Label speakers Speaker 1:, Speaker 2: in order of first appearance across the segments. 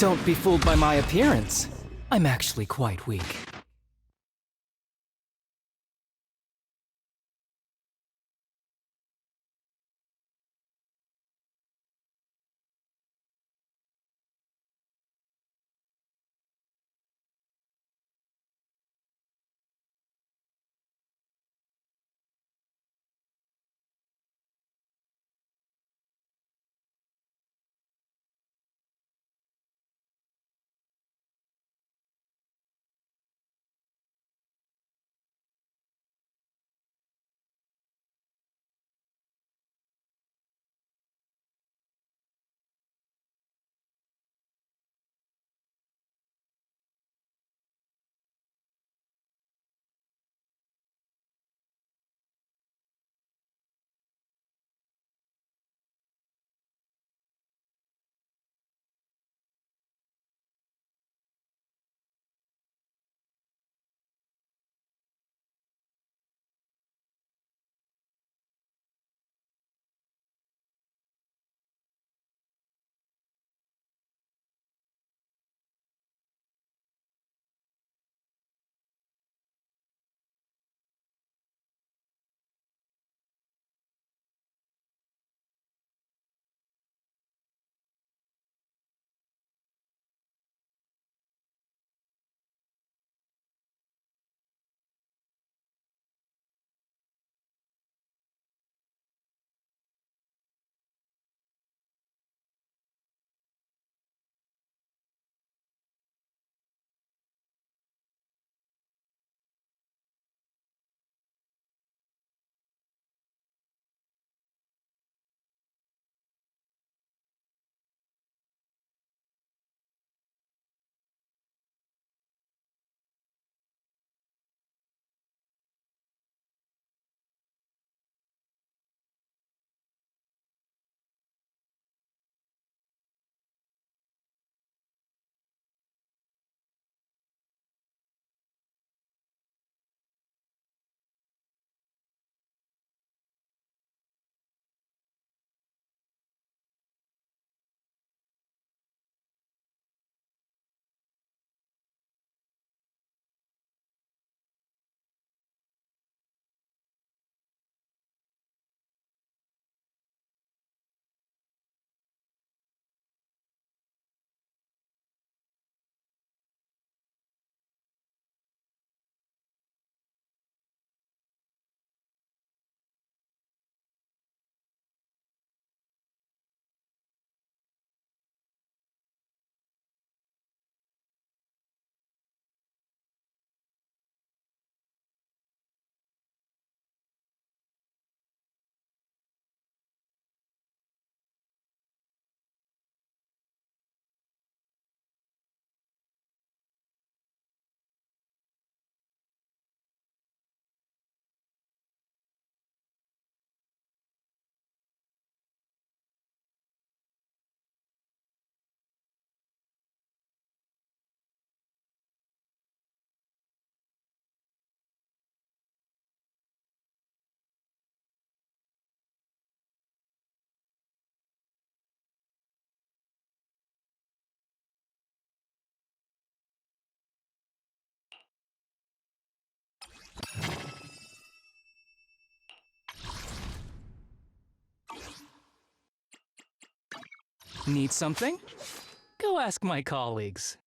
Speaker 1: Don't be fooled by my appearance. I'm actually quite weak. Need something? Go ask my colleagues.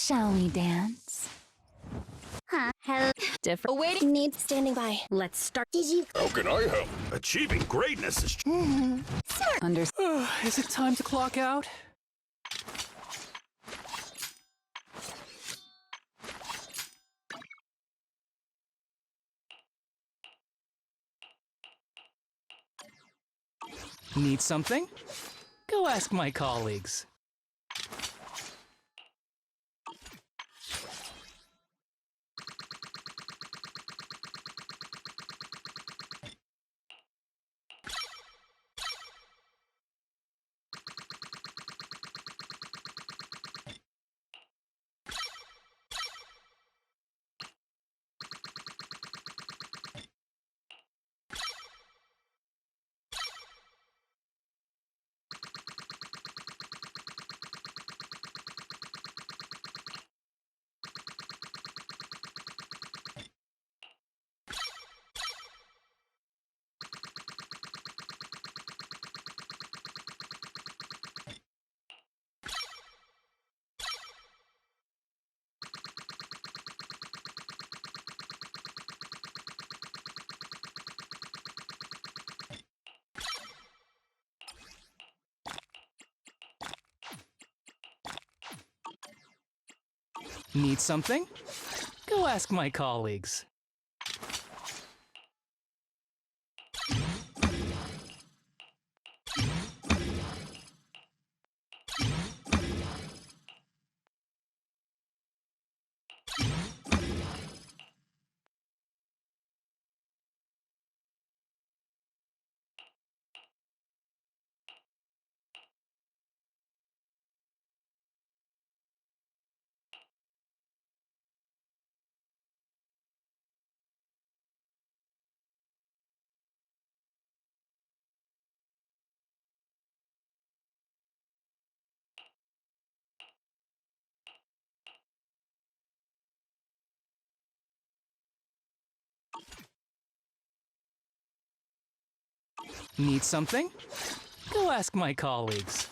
Speaker 2: Shall we dance? Huh? Hell. Different. Waiting. Needs standing by. Let's start. Did you?
Speaker 3: How can I help? Achieving greatness is...
Speaker 2: Sir.
Speaker 1: Is it time to clock out? Need something? Go ask my colleagues. Need something? Go ask my colleagues. Need something? Go ask my colleagues.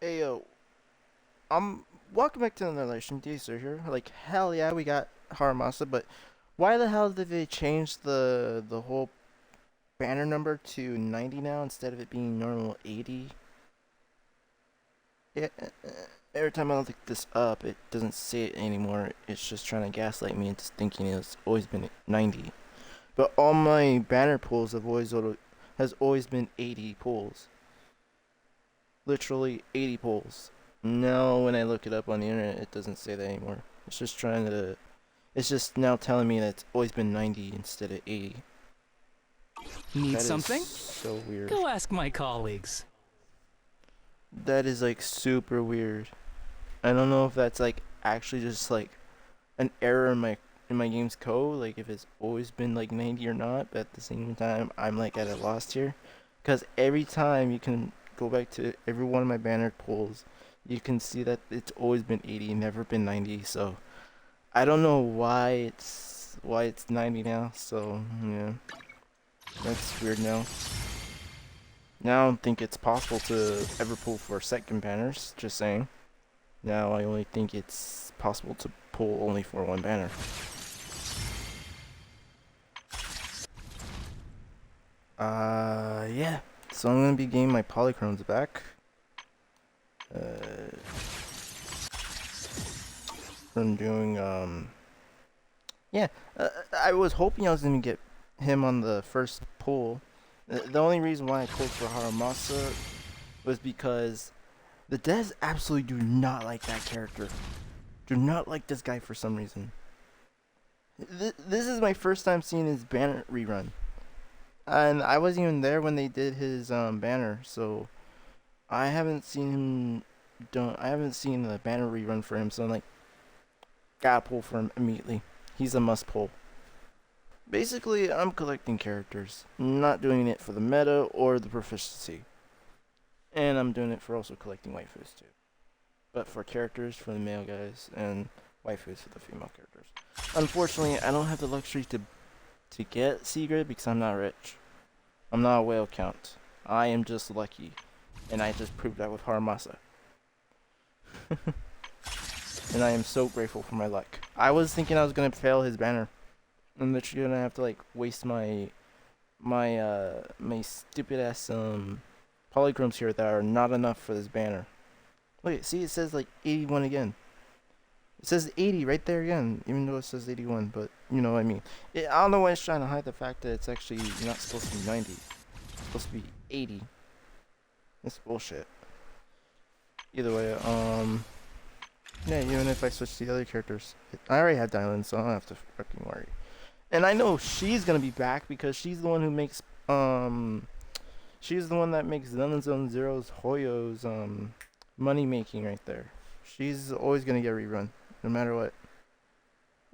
Speaker 4: Hey yo, welcome back to another Relation Teaser here. Like hell yeah, we got Harumasa, but why the hell did they change the whole banner number to 90 now instead of it being normal 80? Yeah, every time I look this up, it doesn't say it anymore. It's just trying to gaslight me into thinking it's always been 90. But all my banner pulls have always been 80 pulls. Literally 80 pulls. Now when I look it up on the internet, it doesn't say that anymore. It's just now telling me that it's always been 90 instead of 80.
Speaker 1: Need
Speaker 4: That is
Speaker 1: something?
Speaker 4: so weird.
Speaker 1: Go ask my colleagues.
Speaker 4: That is like super weird. I don't know if that's like actually just like an error in my game's code, like if it's always been like 90 or not, but at the same time I'm like at a loss here. Because every time you can go back to every one of my banner pulls, you can see that it's always been 80, never been 90, so I don't know why it's 90 now, so yeah. That's weird now. Now I don't think it's possible to ever pull for second banners, just saying. Now I only think it's possible to pull only for one banner. Yeah. So I'm gonna be getting my polychromes back. From doing, yeah. I was hoping I was gonna get him on the first pull. The only reason why I pulled for Harumasa was because the devs absolutely do not like that character. Do not like this guy for some reason. This is my first time seeing his banner rerun. And I wasn't even there when they did his banner, so I haven't seen I haven't seen the banner rerun for him, so I'm like, gotta pull for him immediately. He's a must pull. Basically, I'm collecting characters, not doing it for the meta or the proficiency. And I'm doing it for also collecting waifus too. But for characters for the male guys and waifus for the female characters. Unfortunately, I don't have the luxury to get C-grade because I'm not rich. I'm not a whale count. I am just lucky. And I just proved that with Harumasa. And I am so grateful for my luck. I was thinking I was gonna fail his banner. I'm literally gonna have to like waste my stupid ass polychromes here that are not enough for this banner. Wait, see, it says like 81 again. It says 80 right there again, even though it says 81, but you know what I mean. I don't know why it's trying to hide the fact that it's actually not supposed to be 90. It's supposed to be 80. That's bullshit. Either way, yeah, even if I switch to the other characters, I already have Dylan, so I don't have to fucking worry. And I know she's gonna be back because she's the one who makes, she's the one that makes Zone Zero's Hoyo's, money making right there. She's always gonna get rerun, no matter what.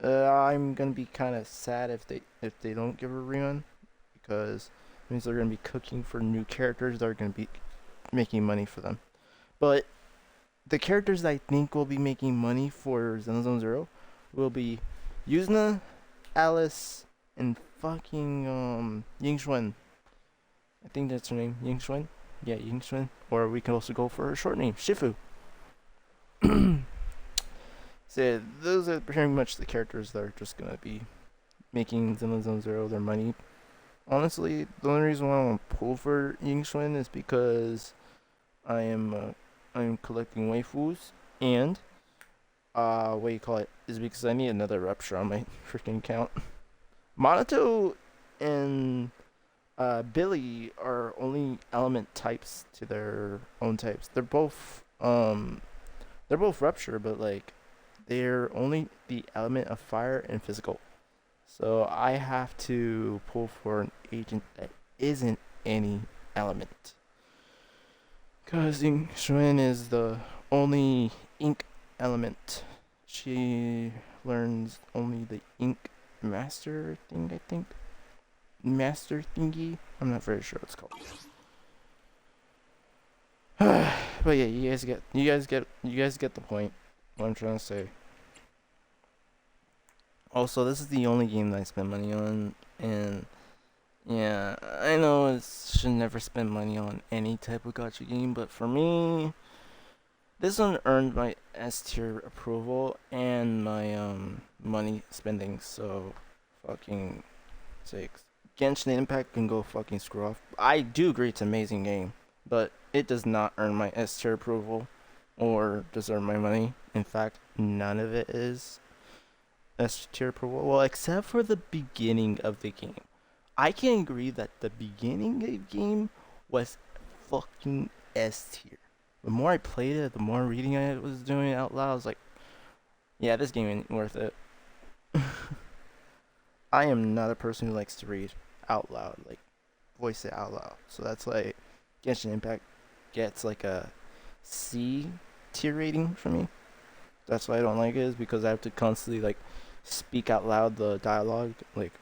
Speaker 4: I'm gonna be kind of sad if they don't give her a rerun, because it means they're gonna be cooking for new characters that are gonna be making money for them. But the characters I think will be making money for Zone Zero will be Yuzna, Alice, and fucking Yingxuan. I think that's her name, Yingxuan. Yeah, Yingxuan. Or we can also go for her short name, Shifu. So those are pretty much the characters that are just gonna be making Zone Zero their money. Honestly, the only reason why I want to pull for Yingxuan is because I'm collecting waifus, and what do you call it, is because I need another rupture on my freaking account. Monato and Billy are only element types to their own types. They're both rupture, but like they're only the element of fire and physical. So I have to pull for an agent that isn't any element. Because Yingxuan is the only ink element. She learns only the ink master thing, I think. Master thingy? I'm not very sure what it's called. But yeah, you guys get the point. What I'm trying to say. Also, this is the only game that I spend money on, and yeah, I know I should never spend money on any type of gacha game, but for me, this one earned my S tier approval and my money spending. So, fucking sakes. Genshin Impact can go fucking screw off. I do agree it's an amazing game, but it does not earn my S tier approval or deserve my money. In fact, none of it is S tier approval. Well, except for the beginning of the game. I can agree that the beginning of the game was fucking S tier. The more I played it, the more reading I was doing out loud, I was like, yeah, this game ain't worth it. I am not a person who likes to read out loud. Like, voice it out loud. So that's why Genshin Impact gets like a C tier rating for me. That's why I don't like it, is because I have to constantly like speak out loud the dialogue. Like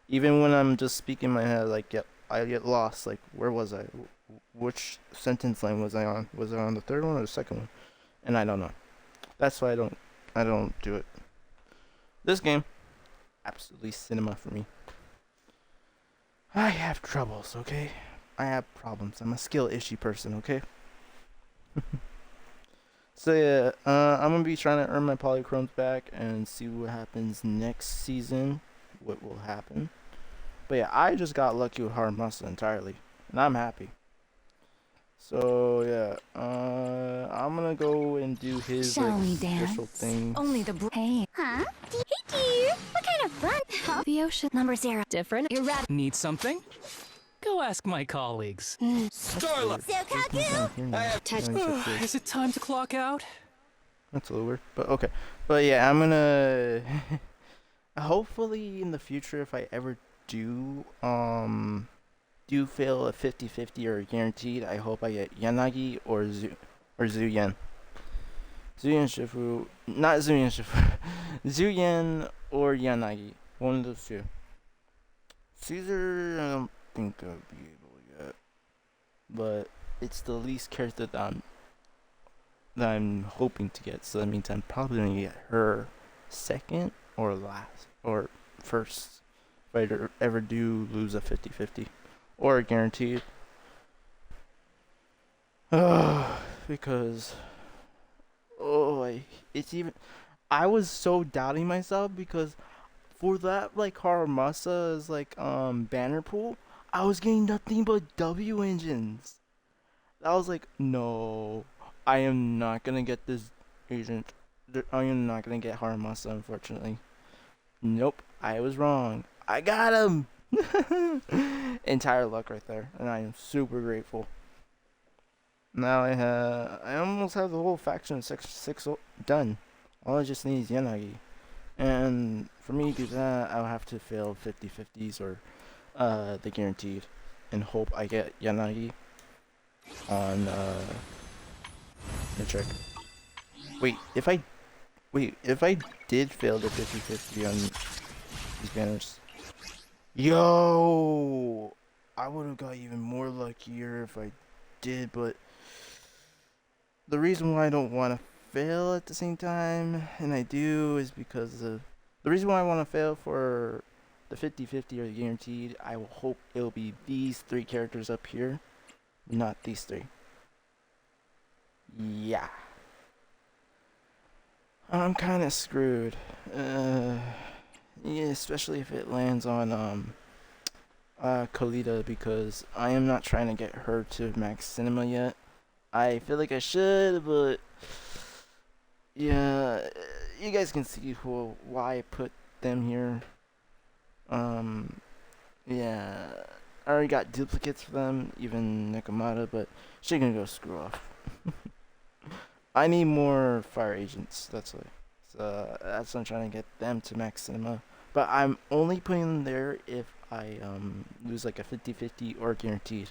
Speaker 4: even when I'm just speaking in my head, like yep, I get lost. Like where was I? Which sentence line was I on? Was I on the third one or the second one? And I don't know. That's why I don't do it. This game, absolutely cinema for me. I have troubles, okay? I have problems. I'm a skill issue person, okay? So yeah, I'm gonna be trying to earn my polychromes back and see what happens next season. What will happen? But yeah, I just got lucky with harumasa entirely, and I'm happy. So yeah, I'm gonna go and do his
Speaker 2: Shall
Speaker 4: like
Speaker 2: we
Speaker 4: official
Speaker 2: dance?
Speaker 4: thing.
Speaker 2: Only the hey. Huh? Hey dear. What kind of fun? Huh? The ocean. Number 0. Different. Erratic.
Speaker 1: Need something? Go ask my colleagues.
Speaker 3: Starla!
Speaker 2: Sokaku.
Speaker 3: I have
Speaker 2: Touch.
Speaker 1: Is it time to clock out?
Speaker 4: That's a little weird, but okay. But yeah, I'm gonna hopefully in the future, if I ever do do fail a 50-50 or guaranteed, I hope I get Yanagi or Zuyen. Zuyen Shifu, not Zuyen Shifu. Zuyen or Yanagi. One of those two. Caesar, I don't think I'll be able to get. But it's the least character that I'm hoping to get. So that means I'm probably gonna get her second or last or first if I ever do lose a 50-50 or guaranteed. Because it's even I was so doubting myself because for that like Harumasa like banner pool, I was getting nothing but W engines. I was like, no, I am not gonna get this agent. I am not gonna get Harumasa, unfortunately. Nope, I was wrong. I got him. Entire luck right there, and I am super grateful. Now I almost have the whole faction of Section 6 done. All I just need is Yanagi. And for me to do that, I'll have to fail 50-50s or the guaranteed and hope I get Yanagi on the trick. Wait, if I did fail the 50-50 on these banners, yo, I would have got even more luckier if I did, but the reason why I don't want to fail at the same time, and I do, is because of the reason why I want to fail for the 50-50 or the guaranteed. I will hope it'll be these 3 characters up here, not these 3. Yeah, I'm kind of screwed. Yeah, especially if it lands on Kolita, because I am not trying to get her to max cinema yet. I feel like I should, but yeah, you guys can see why I put them here. Yeah, I already got duplicates for them, even Nekomata, but she can go screw off. I need more fire agents, that's why. So that's why I'm trying to get them to max cinema. But I'm only putting them there if I lose like a 50-50 or guaranteed.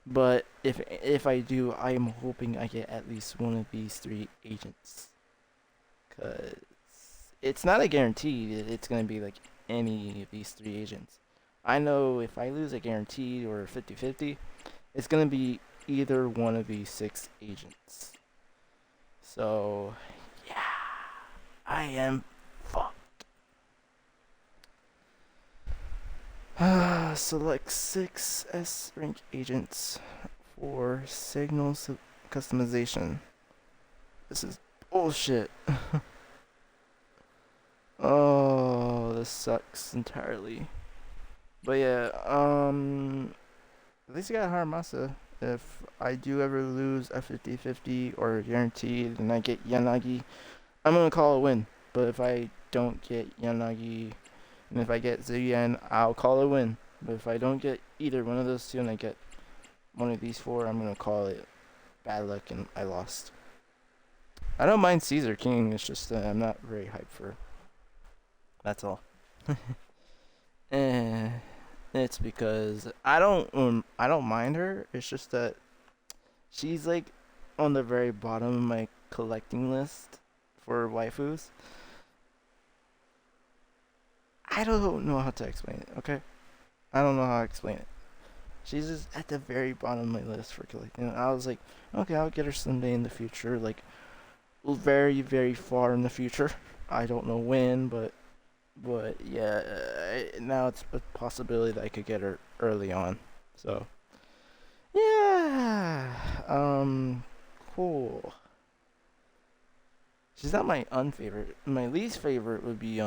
Speaker 4: But if I do, I'm hoping I get at least one of these 3 agents. Cause it's not a guarantee. It's gonna be like any of these 3 agents. I know if I lose a guaranteed or a 50-50, it's gonna be either one of these 6 agents. So yeah, I am fucked. Select 6 S rank agents for signal customization. This is bullshit. Oh, this sucks entirely. But yeah, at least I got Harumasa. If I do ever lose a 50-50 or guaranteed and I get Yanagi, I'm gonna call it a win. But if I don't get Yanagi and if I get Zuyen, I'll call it a win. But if I don't get either one of those 2 and I get one of these 4, I'm gonna call it bad luck and I lost. I don't mind Caesar King, it's just I'm not very hyped for her. That's all. it's because I don't mind her. It's just that she's like on the very bottom of my collecting list for waifus. I don't know how to explain it, okay? I don't know how to explain it. She's just at the very bottom of my list for collecting. I was like, okay, I'll get her someday in the future, like very, very far in the future. I don't know when, but yeah, now it's a possibility that I could get her early on. So yeah, cool. She's not my unfavorite. My least favorite would be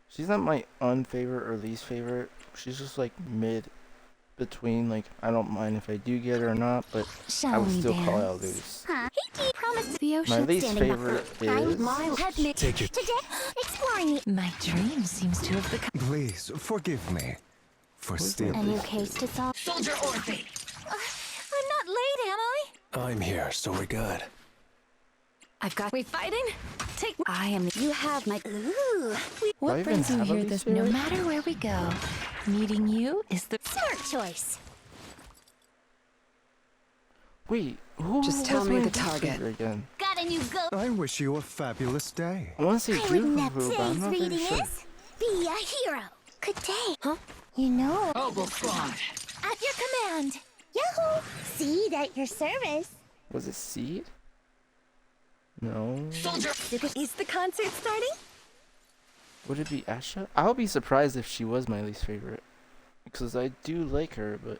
Speaker 4: She's not my unfavorite or least favorite. She's just like mid between. Like I don't mind if I do get her or not, but I would still call it a lose.
Speaker 2: Huh? Promise the
Speaker 4: My
Speaker 2: ocean
Speaker 4: least
Speaker 2: standing
Speaker 4: favorite
Speaker 2: I'm
Speaker 4: is
Speaker 2: Miles Headman.
Speaker 3: Take it.
Speaker 2: Today, exploring the
Speaker 5: My dream seems to have become
Speaker 6: Please forgive me for
Speaker 2: a
Speaker 6: stealing.
Speaker 2: new case to solve.
Speaker 5: Soldier Orphan.
Speaker 2: I'm not late, am I?
Speaker 3: I'm here, so we're good.
Speaker 5: I've got. We fighting? Take. I am.
Speaker 2: You have my. Ooh.
Speaker 4: Do I
Speaker 5: What
Speaker 4: even
Speaker 5: brings you
Speaker 4: have a
Speaker 5: here?
Speaker 4: least
Speaker 5: This no
Speaker 4: favorite?
Speaker 5: matter where we go, meeting you is the.
Speaker 2: Smart choice.
Speaker 4: Wait, who
Speaker 5: Just
Speaker 4: was
Speaker 5: tell me
Speaker 4: my
Speaker 5: the
Speaker 4: least
Speaker 5: target.
Speaker 4: favorite again?
Speaker 2: Got a new go.
Speaker 6: I wish you a fabulous day.
Speaker 4: I want to say
Speaker 2: I wouldn't have
Speaker 4: Jufu, but I'm
Speaker 2: today's
Speaker 4: not very
Speaker 2: reading
Speaker 4: sure.
Speaker 2: is be a hero. Good day. Huh? You know.
Speaker 5: Ogle Squad.
Speaker 2: At your command. Yahoo! Seed at your service.
Speaker 4: Was it Seed? No.
Speaker 5: Soldier. Is the concert starting?
Speaker 4: Would it be Asha? I would be surprised if she was my least favorite, because I do like her, but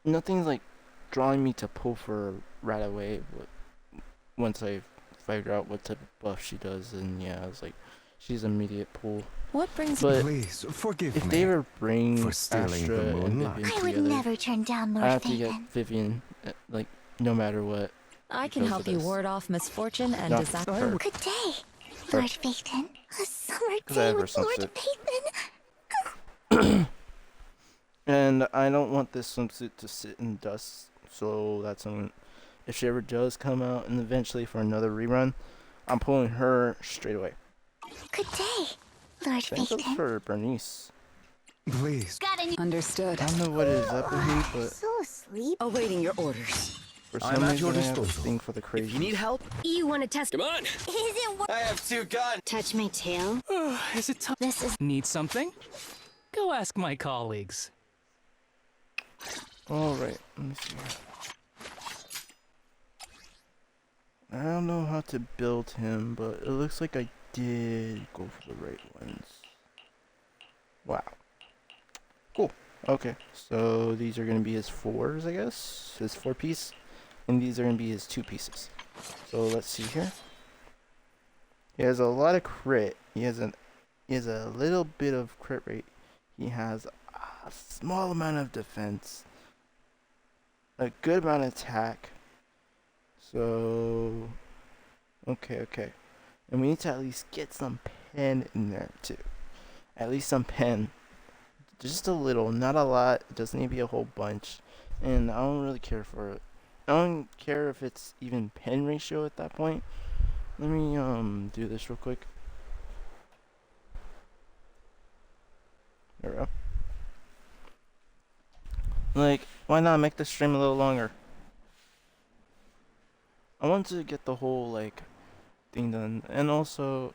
Speaker 4: nothing's like drawing me to pull for her right away. But once I figure out what type of buff she does, and yeah, I was like, she's immediate pull.
Speaker 5: What brings
Speaker 4: But
Speaker 6: Please forgive
Speaker 4: if
Speaker 6: me.
Speaker 4: they ever bring
Speaker 6: for stealing the
Speaker 4: Astra and
Speaker 6: moonlight.
Speaker 4: Vivian
Speaker 2: I would
Speaker 4: together,
Speaker 2: never turn down
Speaker 4: I
Speaker 2: Lord
Speaker 4: have to get
Speaker 2: Phaeton.
Speaker 4: Vivian, like no matter what.
Speaker 5: I can
Speaker 4: Because
Speaker 5: help
Speaker 4: of
Speaker 5: you
Speaker 4: this.
Speaker 5: ward off misfortune and
Speaker 4: Not
Speaker 5: disaster.
Speaker 4: her.
Speaker 2: Good day, Lord Phaeton. A summer
Speaker 4: 'Cause I
Speaker 2: day
Speaker 4: have her
Speaker 2: with Lord
Speaker 4: swimsuit.
Speaker 2: Phaeton.
Speaker 4: And I don't want this swimsuit to sit in dust, so that's if she ever does come out and eventually for another rerun, I'm pulling her straight away.
Speaker 2: Good day, Lord
Speaker 4: Same goes
Speaker 2: Phaeton.
Speaker 4: for Bernice.
Speaker 6: Please.
Speaker 2: Got a new.
Speaker 5: Understood.
Speaker 4: I don't know what is up with me, but
Speaker 2: So asleep.
Speaker 5: Awaiting your orders.
Speaker 4: for
Speaker 3: I'm
Speaker 4: some
Speaker 3: at
Speaker 4: reason
Speaker 3: your
Speaker 4: I have a
Speaker 3: disposal.
Speaker 4: thing for the crazy.
Speaker 3: If you need help,
Speaker 2: You want to test?
Speaker 3: come on.
Speaker 2: Isn't what?
Speaker 3: I have 2 guns.
Speaker 2: Touch my tail.
Speaker 1: Is it time?
Speaker 2: This is.
Speaker 1: Need something? Go ask my colleagues.
Speaker 4: Alright, let me see here. I don't know how to build him, but it looks like I did go for the right ones. Wow. Cool. Okay, so these are going to be his 4s, I guess. His 4-piece. And these are going to be his 2 pieces. So let's see here. He has a lot of crit. He has a little bit of crit rate. He has a small amount of defense. A good amount of attack. So okay. And we need to at least get some pen in there too. At least some pen. Just a little, not a lot. It doesn't need to be a whole bunch. And I don't really care for it. I don't care if it's even pen ratio at that point. Let me do this real quick. There we go. Like, why not make the stream a little longer? I want to get the whole, like, thing done. And also,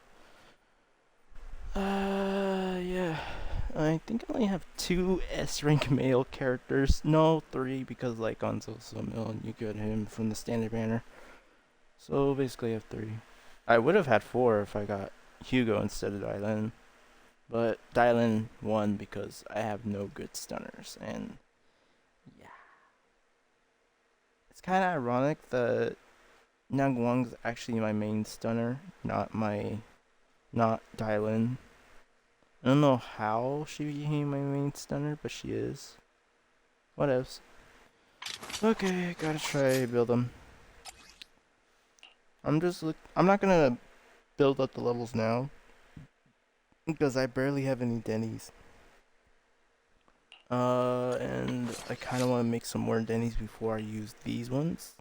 Speaker 4: yeah. I think I only have 2 S-rank male characters. No, 3, because, like, Gonzo's so male and you get him from the standard banner. So, basically I have 3. I would have had 4 if I got Hugo instead of Dylan. But Dylan won because I have no good stunners. And yeah. It's kind of ironic that Nangwang's actually my main stunner, not Dylan. I don't know how she became my main stunner, but she is. What else? Okay, gotta try build them. I'm not gonna build up the levels now because I barely have any Denny's. And I kind of want to make some more Denny's before I use these ones.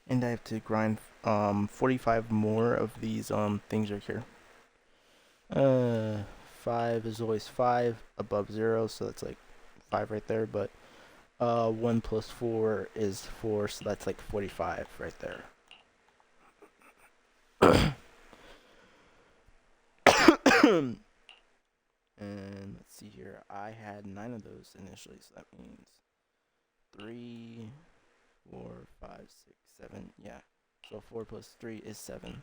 Speaker 4: And I have to grind 45 more of these things right here. 5 is always 5 above 0, so that's like 5 right there. But 1 plus 4 is 4, so that's like 45 right there. And let's see here. I had 9 of those initially, so that means 3, 4, 5, 6, 7. Yeah. So 4 plus 3 is 7.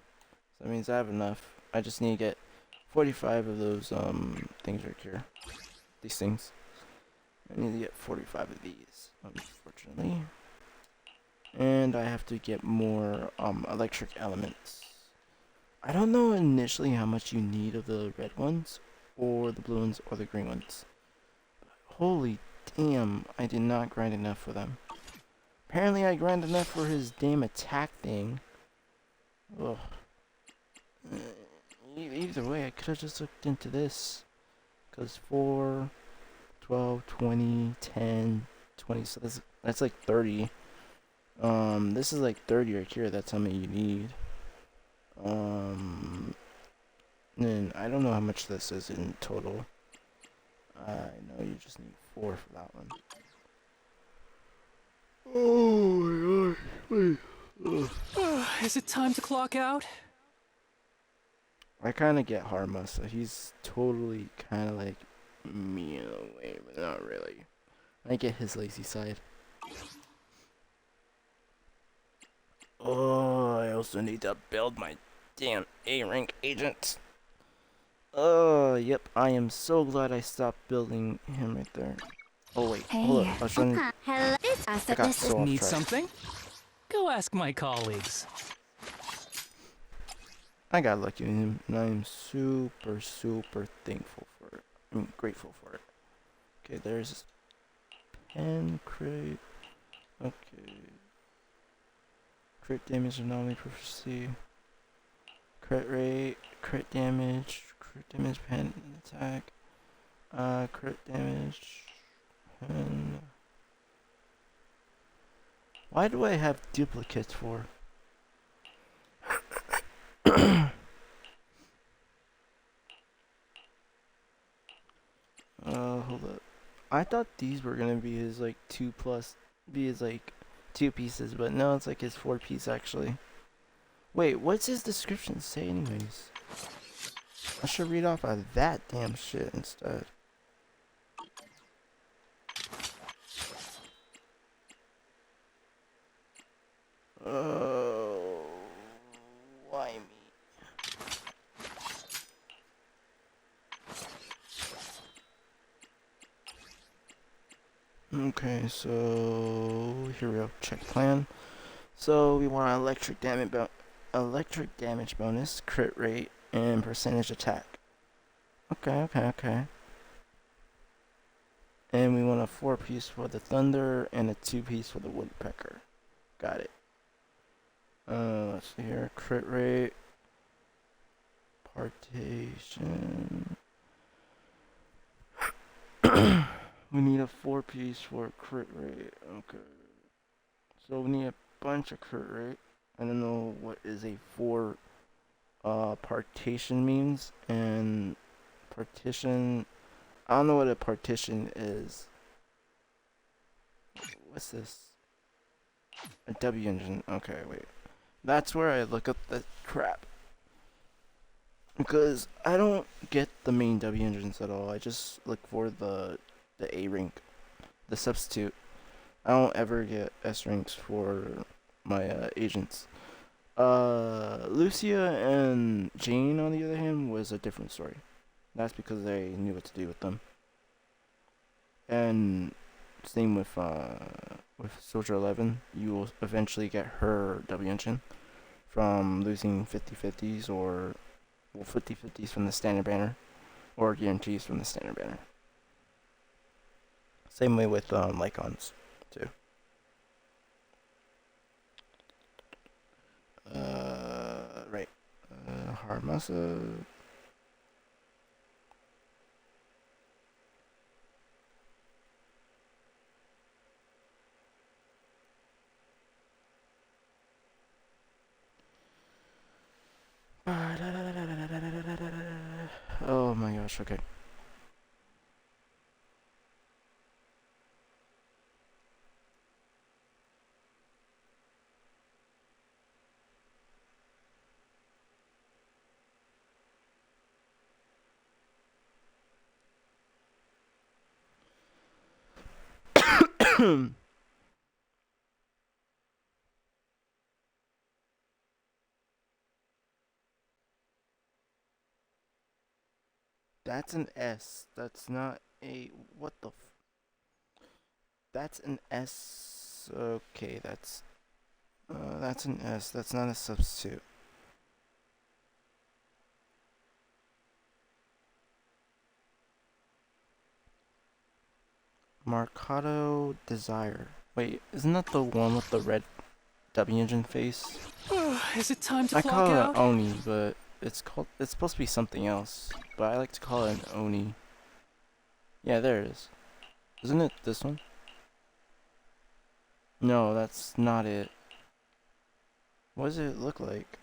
Speaker 4: So that means I have enough. I just need to get 45 of those things right here. These things. I need to get 45 of these, unfortunately. And I have to get more electric elements. I don't know initially how much you need of the red ones, or the blue ones, or the green ones. Holy damn, I did not grind enough for them. Apparently I grind enough for his damn attack thing. Ugh. Either way, I could have just looked into this. Because 4, 12, 20, 10, 20, so that's like 30. This is like 30 right here, that's how many you need. And I don't know how much this is in total. I know you just need 4 for that one. Oh my gosh, wait.
Speaker 1: Is it time to clock out?
Speaker 4: I kind of get Harumasa. He's totally kind of like me in a way, but not really. I get his lazy side. Oh, I also need to build my damn A-rank agent. Oh, yep. I am so glad I stopped building him right there. Oh wait, hold up. I was trying to...
Speaker 2: Hello.
Speaker 4: I got so off
Speaker 1: Need
Speaker 4: track.
Speaker 1: something? Go ask my colleagues.
Speaker 4: I got lucky with him, and I am super, super thankful for it. I mean, grateful for it. Okay, there's pen crate. Okay. Crit damage, anomaly, proficiency. Crit rate, crit damage, pen attack. Crit damage, pen. Why do I have duplicates for? Hold up. I thought these were gonna be his like 2 pieces, but no, it's like his 4 piece actually. Wait, what's his description say anyways? I should read off of that damn shit instead. Oh, why me? Okay, so here we go. Check plan. So we want electric damage bonus, crit rate, and percentage attack. Okay. And we want a 4 piece for the thunder and a 2 piece for the woodpecker. Got it. Let's see here. Crit rate. Partition. We need a 4 piece for crit rate. Okay. So we need a bunch of crit rate. I don't know what is a 4 partition means. And partition, I don't know what a partition is. What's this? A W engine. Okay, wait. That's where I look up the crap. Because I don't get the main W engines at all. I just look for the A rank, the substitute. I don't ever get S ranks for my agents. Lucia and Jane, on the other hand, was a different story. That's because they knew what to do with them. And same with Soldier 11. You will eventually get her W engine from losing 50/50s or 50/50s from the standard banner, or guarantees from the standard banner. Same way with Lycons too. Right. Harumasa. Oh my god. gosh, okay. That's an S. That's not a. What the. That's an S. Okay, that's an S. That's not a substitute. Mercado Desire. Wait, isn't that the one with the red W engine face?
Speaker 1: Is it time to
Speaker 4: I
Speaker 1: clock
Speaker 4: call it
Speaker 1: out?
Speaker 4: an Oni, but it's supposed to be something else. But I like to call it an Oni. Yeah, there it is. Isn't it this one? No, that's not it. What does it look like?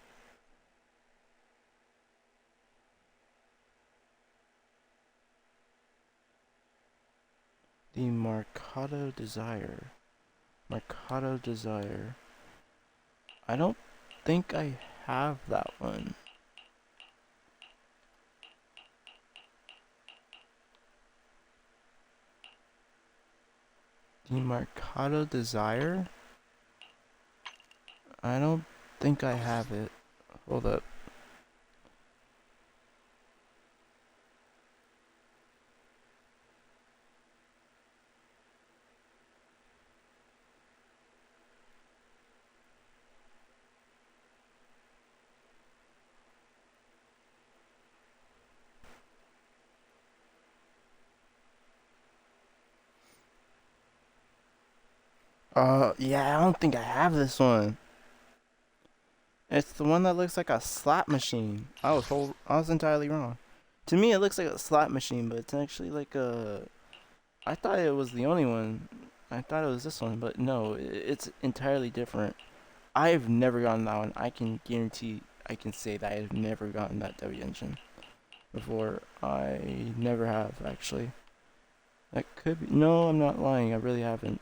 Speaker 4: The Mercado Desire. Mercado Desire. I don't think I have that one. The Mercado Desire? I don't think I have it. Hold up. Yeah, I don't think I have this one. It's the one that looks like a slot machine. I was entirely wrong. To me, it looks like a slot machine, but it's actually like a. I thought it was the only one. I thought it was this one, but no, it's entirely different. I've never gotten that one. I can guarantee, I can say that I've never gotten that W engine before. I never have, actually. That could be. No, I'm not lying. I really haven't.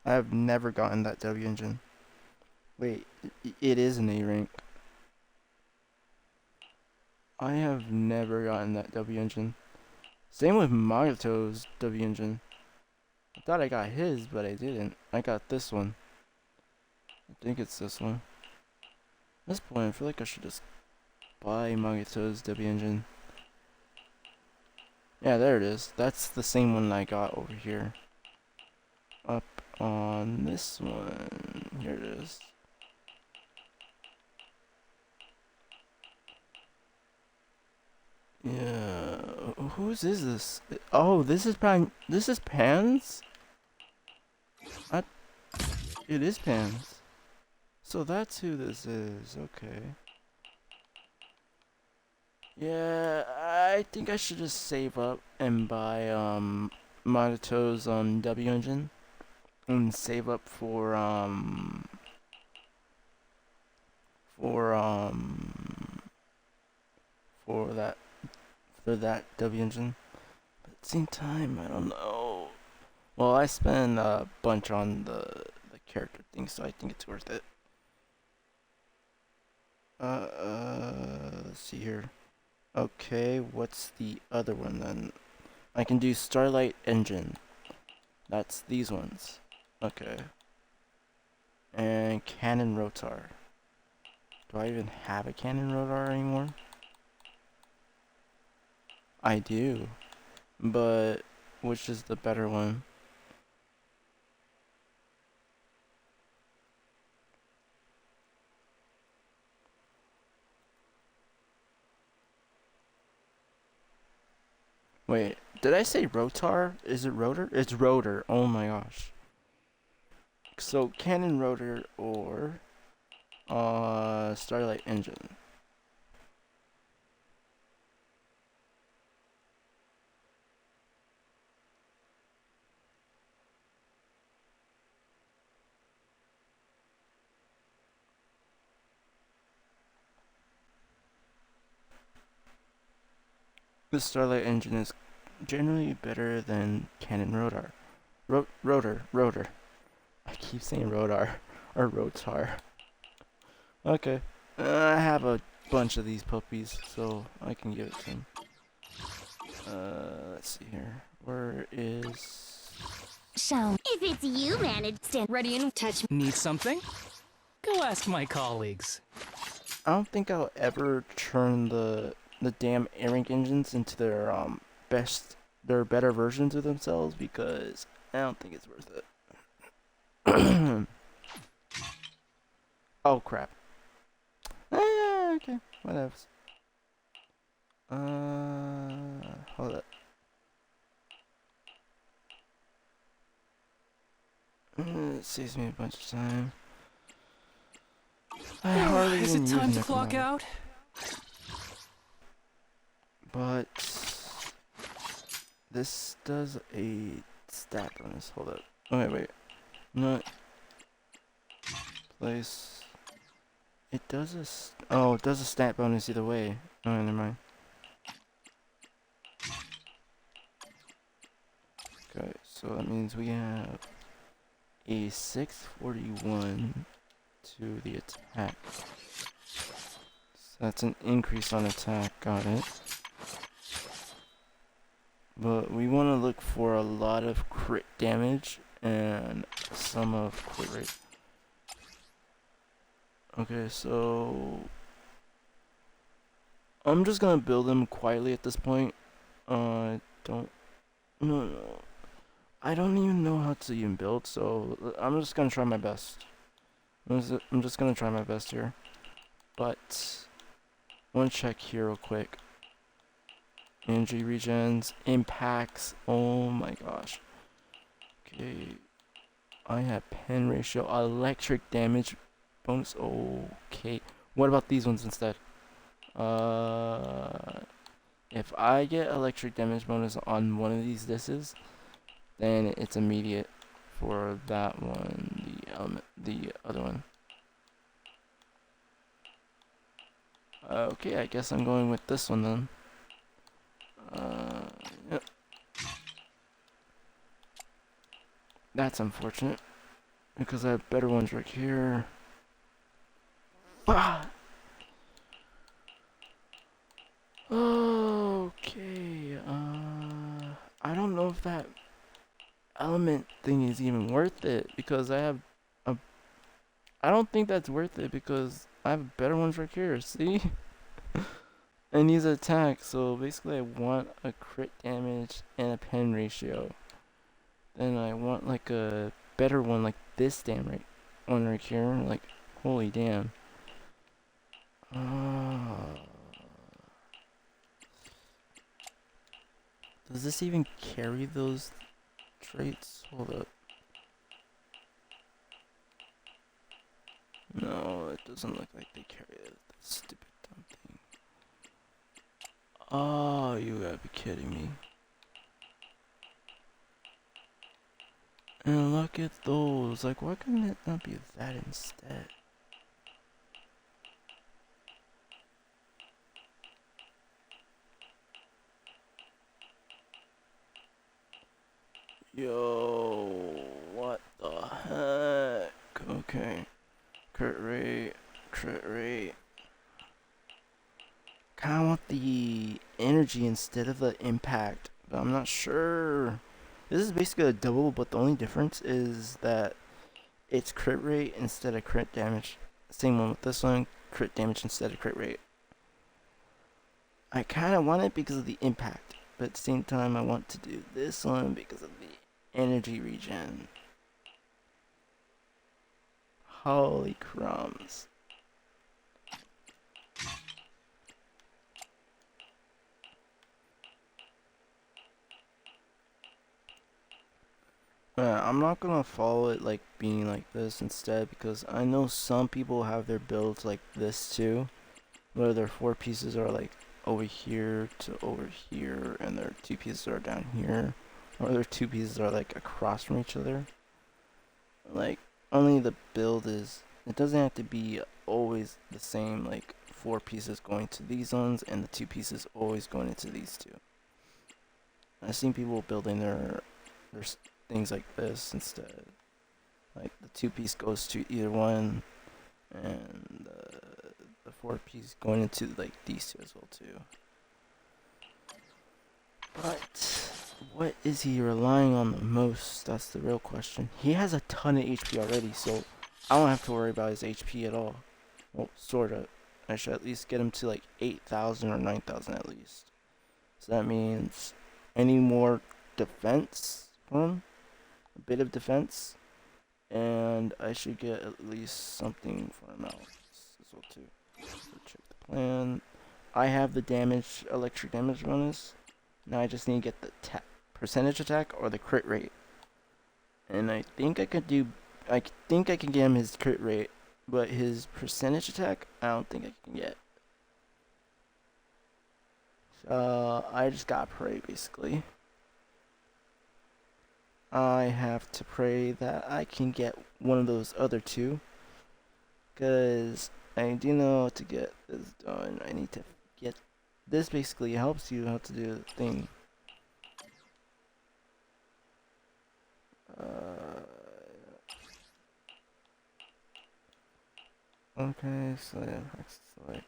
Speaker 4: I have never gotten that W engine. Wait, it is an A rank. I have never gotten that W engine. Same with Magato's W engine. I thought I got his, but I didn't. I got this one. I think it's this one. At this point, I feel like I should just buy Magato's W engine. Yeah, there it is. That's the same one I got over here. Up on this one. Here it is. Yeah, whose is this? Oh, this is Pan's? I, it is Pan's. So that's who this is, okay. Yeah, I think I should just save up and buy, Monito's, W engine. And save up for, for that, for that W engine. But at the same time, I don't know. Well, I spent a bunch on the character thing, so I think it's worth it. Let's see here. Okay, what's the other one then? I can do Starlight Engine. That's these ones. Okay. And Cannon Rotar. Do I even have a Cannon Rotar anymore? I do. But which is the better one? Wait, did I say Rotar? Is it Rotor? It's Rotor. Oh my gosh. So Cannon Rotor or Starlight Engine. The Starlight engine is generally better than Canon rotor. Rotor. I keep saying rotor or rotar. Okay. I have a bunch of these puppies, so I can give it to him. Let's see here. Where is...
Speaker 5: Shall
Speaker 2: If it's you, manage stand
Speaker 5: ready and touch.
Speaker 1: Need something? Go ask my colleagues.
Speaker 4: I don't think I'll ever turn the damn Airink engines into their better versions of themselves, because I don't think it's worth it. Oh crap. Okay, whatever. Hold up. It saves me a bunch of time. I hardly
Speaker 1: Is
Speaker 4: even
Speaker 1: it
Speaker 4: use
Speaker 1: time to
Speaker 4: Nickel
Speaker 1: clock
Speaker 4: now.
Speaker 1: out?
Speaker 4: But this does a stat bonus. Hold up. Okay, wait. No. Place. It does it does a stat bonus either way. Oh, never mind. Okay, so that means we have a 641 to the attack. So that's an increase on attack. Got it. But we want to look for a lot of crit damage and some of crit rate. Okay, so I'm just gonna build them quietly at this point. I don't even know how to even build, so I'm just gonna try my best. I'm just gonna try my best here. But I want to check here real quick. Energy regens, impacts. Oh my gosh. Okay. I have pen ratio, electric damage bonus. Okay. What about these ones instead? If I get electric damage bonus on one of these discs, then it's immediate for that one, the other one. Okay, I guess I'm going with this one then. Yep. That's unfortunate, because I have better ones right here. Ah! Okay, I don't know if that element thing is even worth it, because I don't think that's worth it, because I have better ones right here, see? And these attack, so basically I want a crit damage and a pen ratio. Then I want like a better one like this damn one right here, like holy damn. Does this even carry those traits? Hold up. No, it doesn't look like they carry it. That stupid dumb thing. Oh, you gotta be kidding me. And look at those. Like, why couldn't it not be that instead? Yo, what the heck? Okay. Crit rate. Kinda want the energy instead of the impact, but I'm not sure. This is basically a double, but the only difference is that it's crit rate instead of crit damage. Same one with this one, crit damage instead of crit rate. I kinda want it because of the impact, but at the same time I want to do this one because of the energy regen. Holy crumbs. I'm not gonna follow it like being like this instead, because I know some people have their builds like this too, where their 4 pieces are like over here to over here, and their 2 pieces are down here, or their 2 pieces are like across from each other. Like, only the build is, it doesn't have to be always the same, like 4 pieces going to these ones and the 2 pieces always going into these 2. I've seen people building their things like this instead. Like the 2-piece goes to either one, and the 4-piece going into like these two as well too. But what is he relying on the most? That's the real question. He has a ton of HP already, so I don't have to worry about his HP at all. Well, sorta. I should at least get him to like 8,000 or 9,000 at least. So that means any more defense for him, a bit of defense, and I should get at least something for him else as well too. So check the plan. I have the damage, electric damage bonus. Now I just need to get the percentage attack or the crit rate. And I think I could do, I think I can get him his crit rate, but his percentage attack, I don't think I can get. I just gotta pray basically. I have to pray that I can get one of those other two, because I do know to get this done. I need to get this. Basically helps you how to do the thing. Okay, so yeah, select.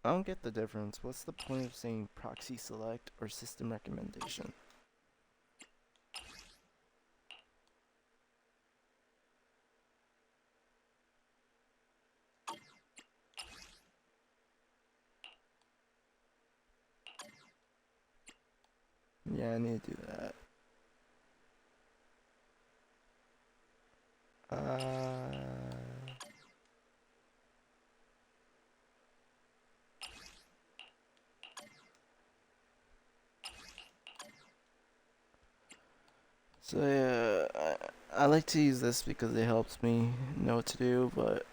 Speaker 4: I don't get the difference. What's the point of saying proxy select or system recommendation? Yeah, I need to do that. So yeah, I like to use this because it helps me know what to do, but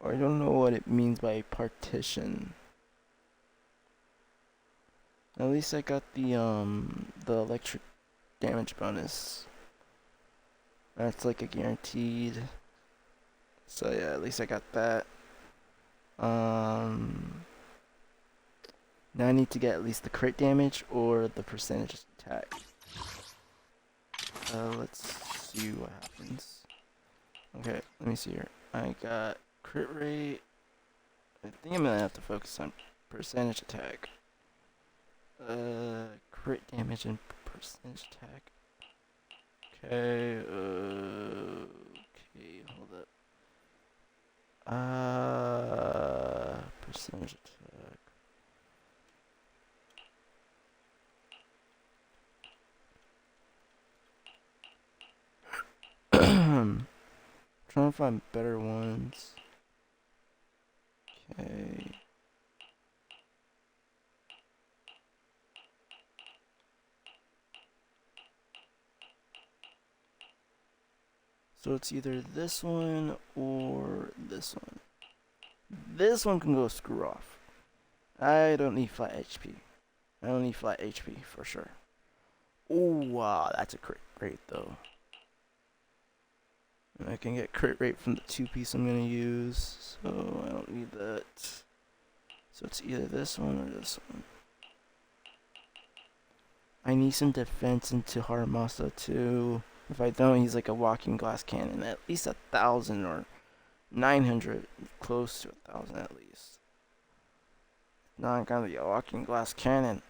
Speaker 4: I don't know what it means by partition. At least I got the electric damage bonus. That's like a guaranteed. So yeah, at least I got that. Now I need to get at least the crit damage or the percentage attack. Let's see what happens. Okay, let me see here. I got crit rate. I think I'm gonna have to focus on percentage attack. Crit damage and percentage attack. Okay, okay, hold up. Percentage attack. Trying to find better ones. Okay. So it's either this one or this one. This one can go screw off. I don't need flat HP. I don't need flat HP for sure. Oh wow, that's a crit rate though. And I can get crit rate from the 2-piece I'm gonna use, so I don't need that. So it's either this one or this one. I need some defense into Harumasa too. If I don't, he's like a walking glass cannon. At least 1,000 or 900, close to 1,000 at least. Now I'm gonna be a walking glass cannon,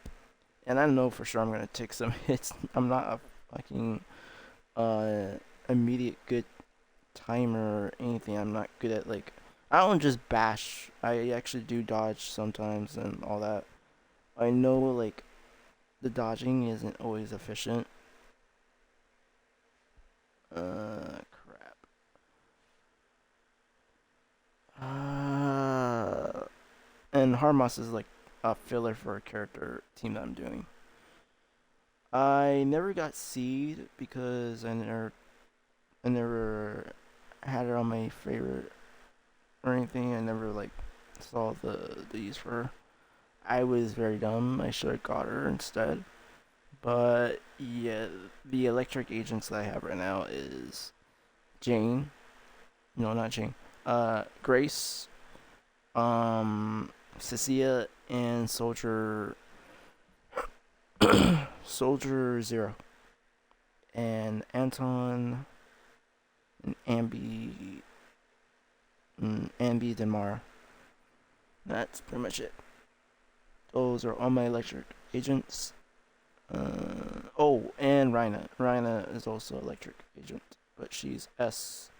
Speaker 4: and I know for sure I'm gonna take some hits. I'm not a fucking immediate good timer or anything. I'm not good at like, I don't just bash. I actually do dodge sometimes and all that. I know like the dodging isn't always efficient. Crap. And Harmas is like a filler for a character team that I'm doing. I never got Seed because I never had it on my favorite or anything. I never like saw the use for her. I was very dumb. I should have got her instead. But yeah, the electric agents that I have right now is Jane. No, not Jane. Grace. Cecilia and Soldier. Soldier Zero. And Anton and Ambi. Ambi Denmar. That's pretty much it. Those are all my electric agents. Oh, and Rhina. Rhina is also electric agent, but she's S.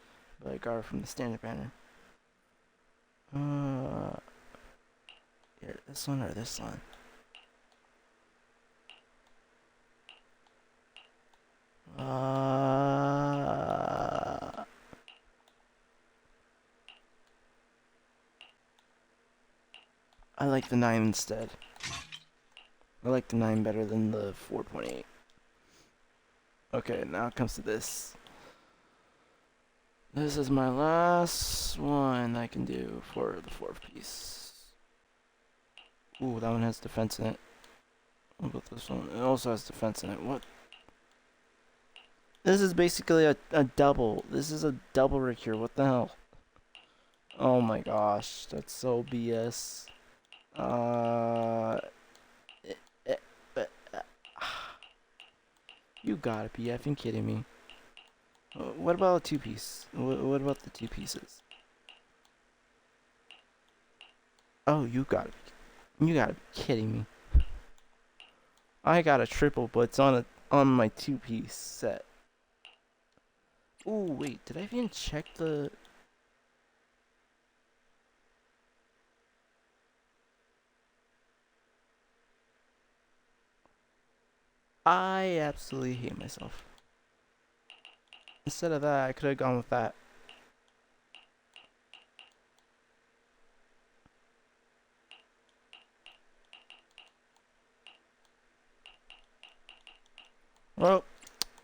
Speaker 4: But I got her from the standard banner. Here, this one or this one? I like the 9 instead. I like the 9 better than the 4.8. Okay, now it comes to this. This is my last one I can do for the 4th piece. Ooh, that one has defense in it. What about this one? It also has defense in it. What? This is basically a double. This is a double recure. What the hell? Oh my gosh, that's so BS. You gotta be effing kidding me. What about a 2-piece? What about the 2 pieces? Oh, you gotta be kidding me. I got a triple, but it's on my 2-piece set. Ooh, wait, did I even check the... I absolutely hate myself. Instead of that, I could have gone with that. Well,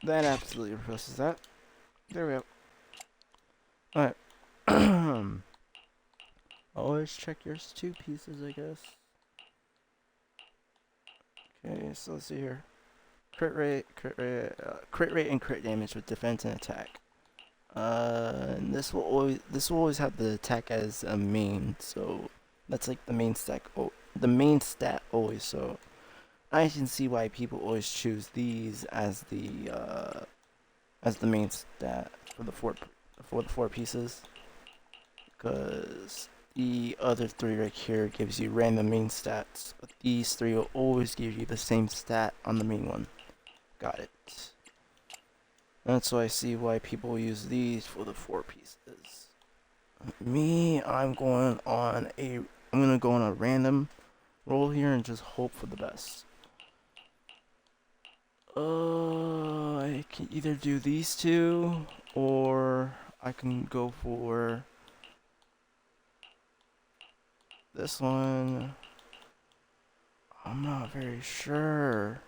Speaker 4: that absolutely replaces that. There we go. Alright. Always check your 2 pieces, I guess. Okay, so let's see here. Crit rate, and crit damage with defense and attack. And this will always have the attack as a main, so that's like the main stack. Oh, the main stat always. So I can see why people always choose these as the main stat for the 4 pieces, because the other 3 right here gives you random main stats, but these 3 will always give you the same stat on the main one. Got it. That's why I see why people use these for the 4 pieces. Me, I'm gonna go on a random roll here and just hope for the best. I can either do these 2, or I can go for this one. I'm not very sure.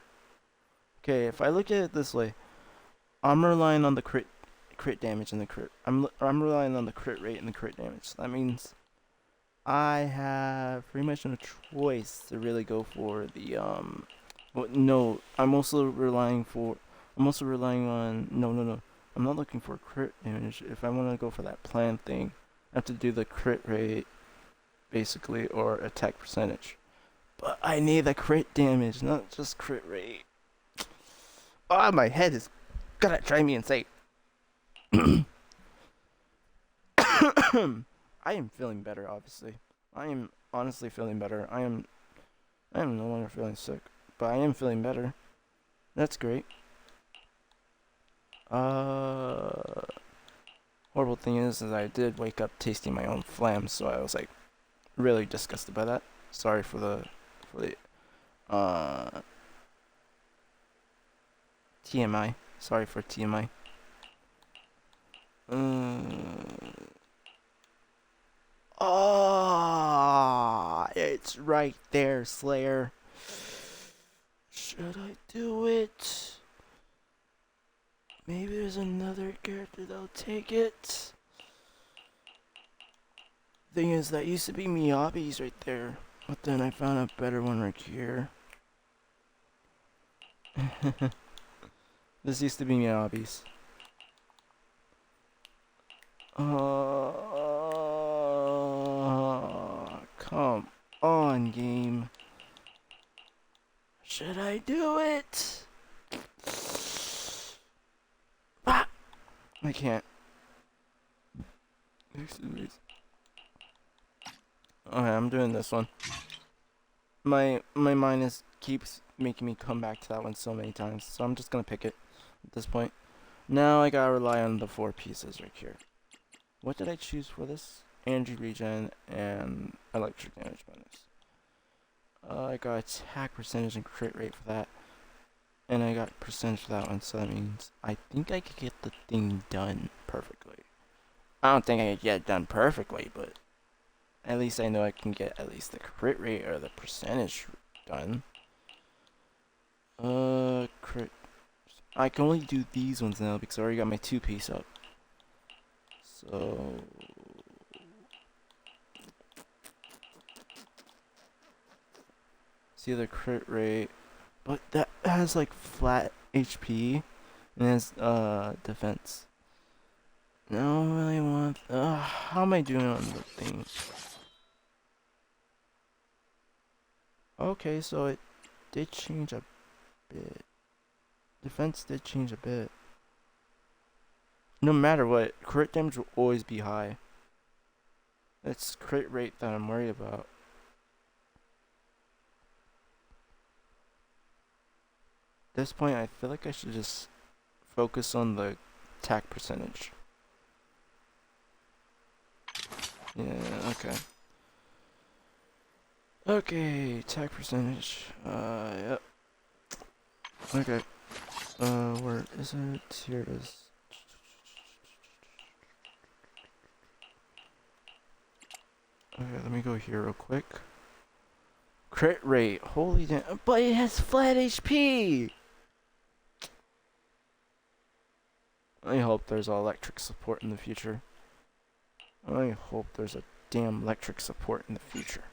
Speaker 4: Okay, if I look at it this way, I'm relying on the crit damage and the crit. I'm relying on the crit rate and the crit damage. That means I have pretty much no choice to really go for the Well, no, I'm also relying on. No. I'm not looking for crit damage. If I want to go for that plan thing, I have to do the crit rate, basically, or attack percentage. But I need the crit damage, not just crit rate. Ah, my head is gonna drive me insane. I am feeling better, obviously. I am honestly feeling better. I am no longer feeling sick, but I am feeling better. That's great. Horrible thing is I did wake up tasting my own phlegm, so I was like really disgusted by that. Sorry for the TMI. Sorry for TMI. It's right there, Slayer. Should I do it? Maybe there's another character that'll take it. Thing is, that used to be Miyabi's right there, but then I found a better one right here. This used to be Miyabi's. Come on, game. Should I do it? Ah! I can't. Okay, I'm doing this one. My mind keeps making me come back to that one so many times, so I'm just gonna pick it at this point. Now I gotta rely on the 4 pieces right here. What did I choose for this? Energy regen and electric damage bonus. I got attack percentage and crit rate for that. And I got percentage for that one, so that means I think I could get the thing done perfectly. I don't think I could get it done perfectly, but at least I know I can get at least the crit rate or the percentage done. Crit. I can only do these ones now because I already got my 2-piece up. So see the crit rate, but that has like flat HP and has defense. No, I don't really want. How am I doing on the thing? Okay, so it did change a bit. Defense did change a bit. No matter what, crit damage will always be high. It's crit rate that I'm worried about. At this point, I feel like I should just focus on the attack percentage. Yeah, okay. Okay, attack percentage. Yep. Okay. Where is it? Here it is. Okay, let me go here real quick. Crit rate. Holy damn. But it has flat HP! I hope there's electric support in the future. I hope there's a damn electric support in the future.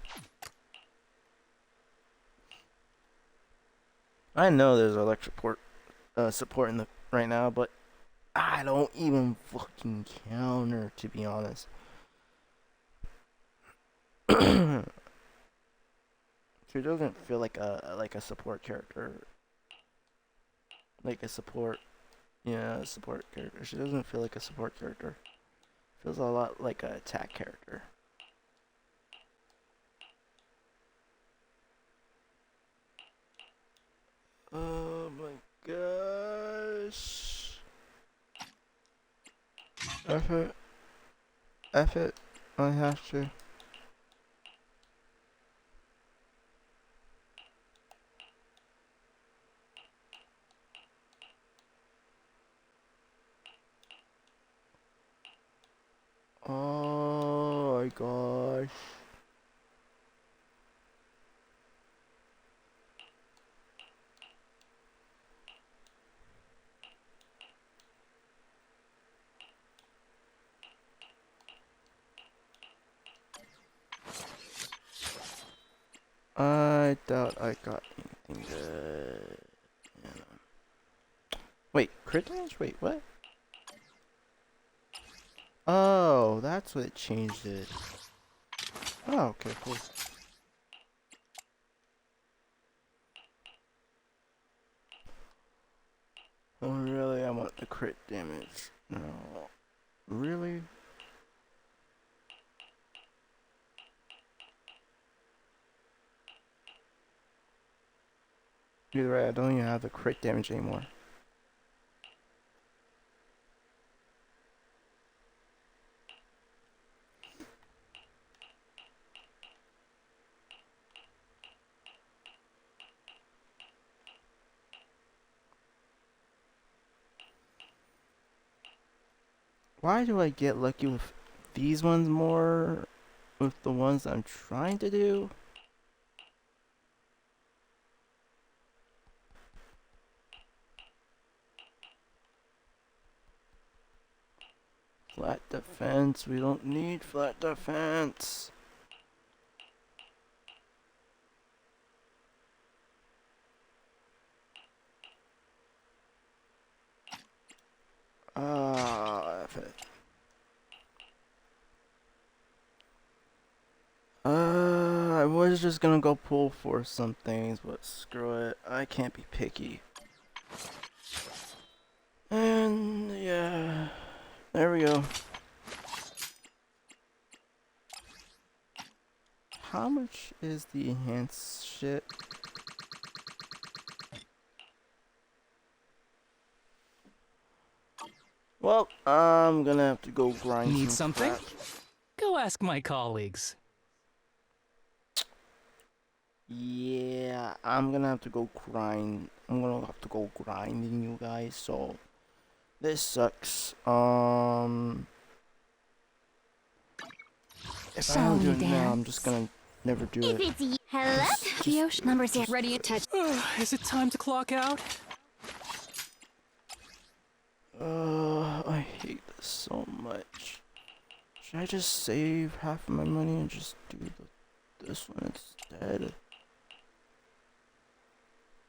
Speaker 4: I know there's electric support in the right now, but I don't even fucking counter, to be honest. She doesn't feel like a support character. Like a support, yeah, a support character. She doesn't feel like a support character. Feels a lot like an attack character. Oh my gosh. F it. F it. I have to. Oh my gosh. I doubt I got anything good. Yeah. Wait, crit damage? Wait, what? Oh, that's what changed it. Oh, okay, cool. Oh, really? I want the crit damage. No. Really? You're right, I don't even have the crit damage anymore. Why do I get lucky with these ones more with the ones I'm trying to do? Flat defense, we don't need flat defense. Ah, F it. was just gonna go pull for some things, but screw it. I can't be picky. And yeah, there we go. How much is the enhanced shit? Well, I'm gonna have to go grind
Speaker 1: Need
Speaker 4: some
Speaker 1: something?
Speaker 4: crap.
Speaker 1: Go ask my colleagues.
Speaker 4: Yeah, I'm gonna have to go grind. I'm gonna have to go grinding, you guys. So this sucks. If I don't do it now, I'm just gonna never do
Speaker 2: If
Speaker 4: it.
Speaker 2: it's you. Hello?
Speaker 5: Yosh, numbers here. Ready to touch.
Speaker 1: Is it time to clock out?
Speaker 4: I hate this so much. Should I just save half of my money and just do this one instead?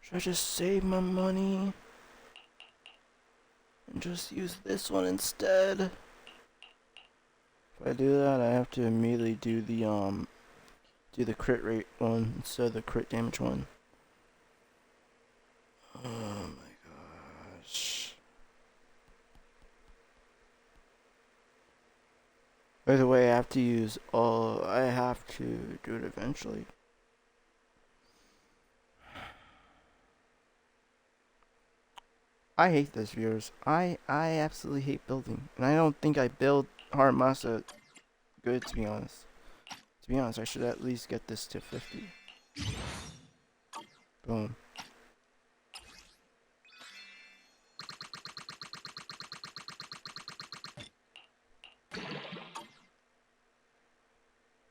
Speaker 4: Should I just save my money and just use this one instead? If I do that, I have to immediately do the crit rate one instead of the crit damage one. Oh my gosh. By the way, I have to do it eventually. I hate this, viewers. I absolutely hate building. And I don't think I build harumasa good, to be honest. To be honest, I should at least get this to 50. Boom.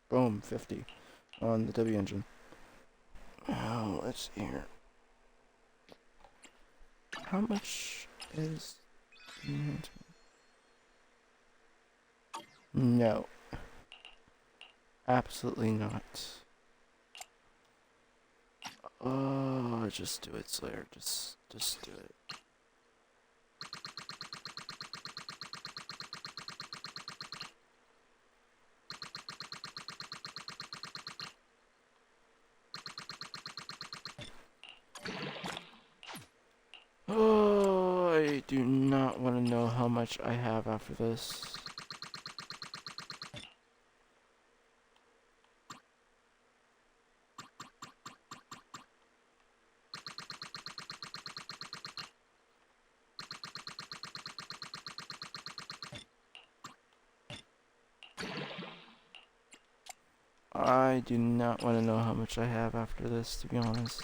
Speaker 4: Boom, 50 on the W engine. Oh, let's see here. How much is... No. Absolutely not. Oh, just do it, Slayer. Just do it. Oh, I do not want to know how much I have after this. I do not want to know how much I have after this, to be honest.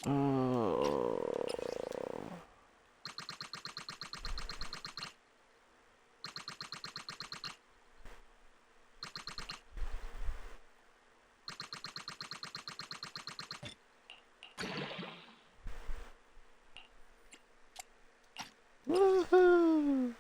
Speaker 4: Oh. Woohoo!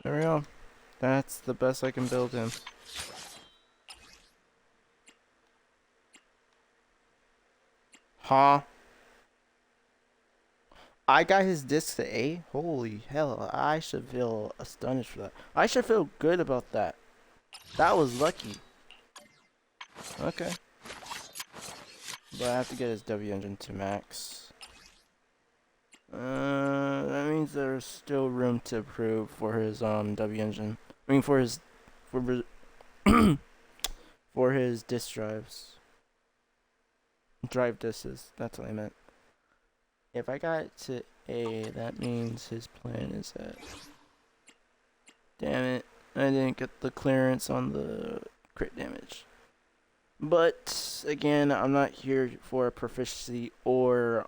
Speaker 4: There we go. That's the best I can build him. Huh? I got his disc to A? Holy hell, I should feel astonished for that. I should feel good about that. That was lucky. Okay. But I have to get his W engine to max. That means there's still room to improve for his W engine. I mean for his for his disk drives. Drive disks, that's what I meant. If I got it to A. That means his plan is that. Damn it. I didn't get the clearance on the crit damage. But again, I'm not here for proficiency or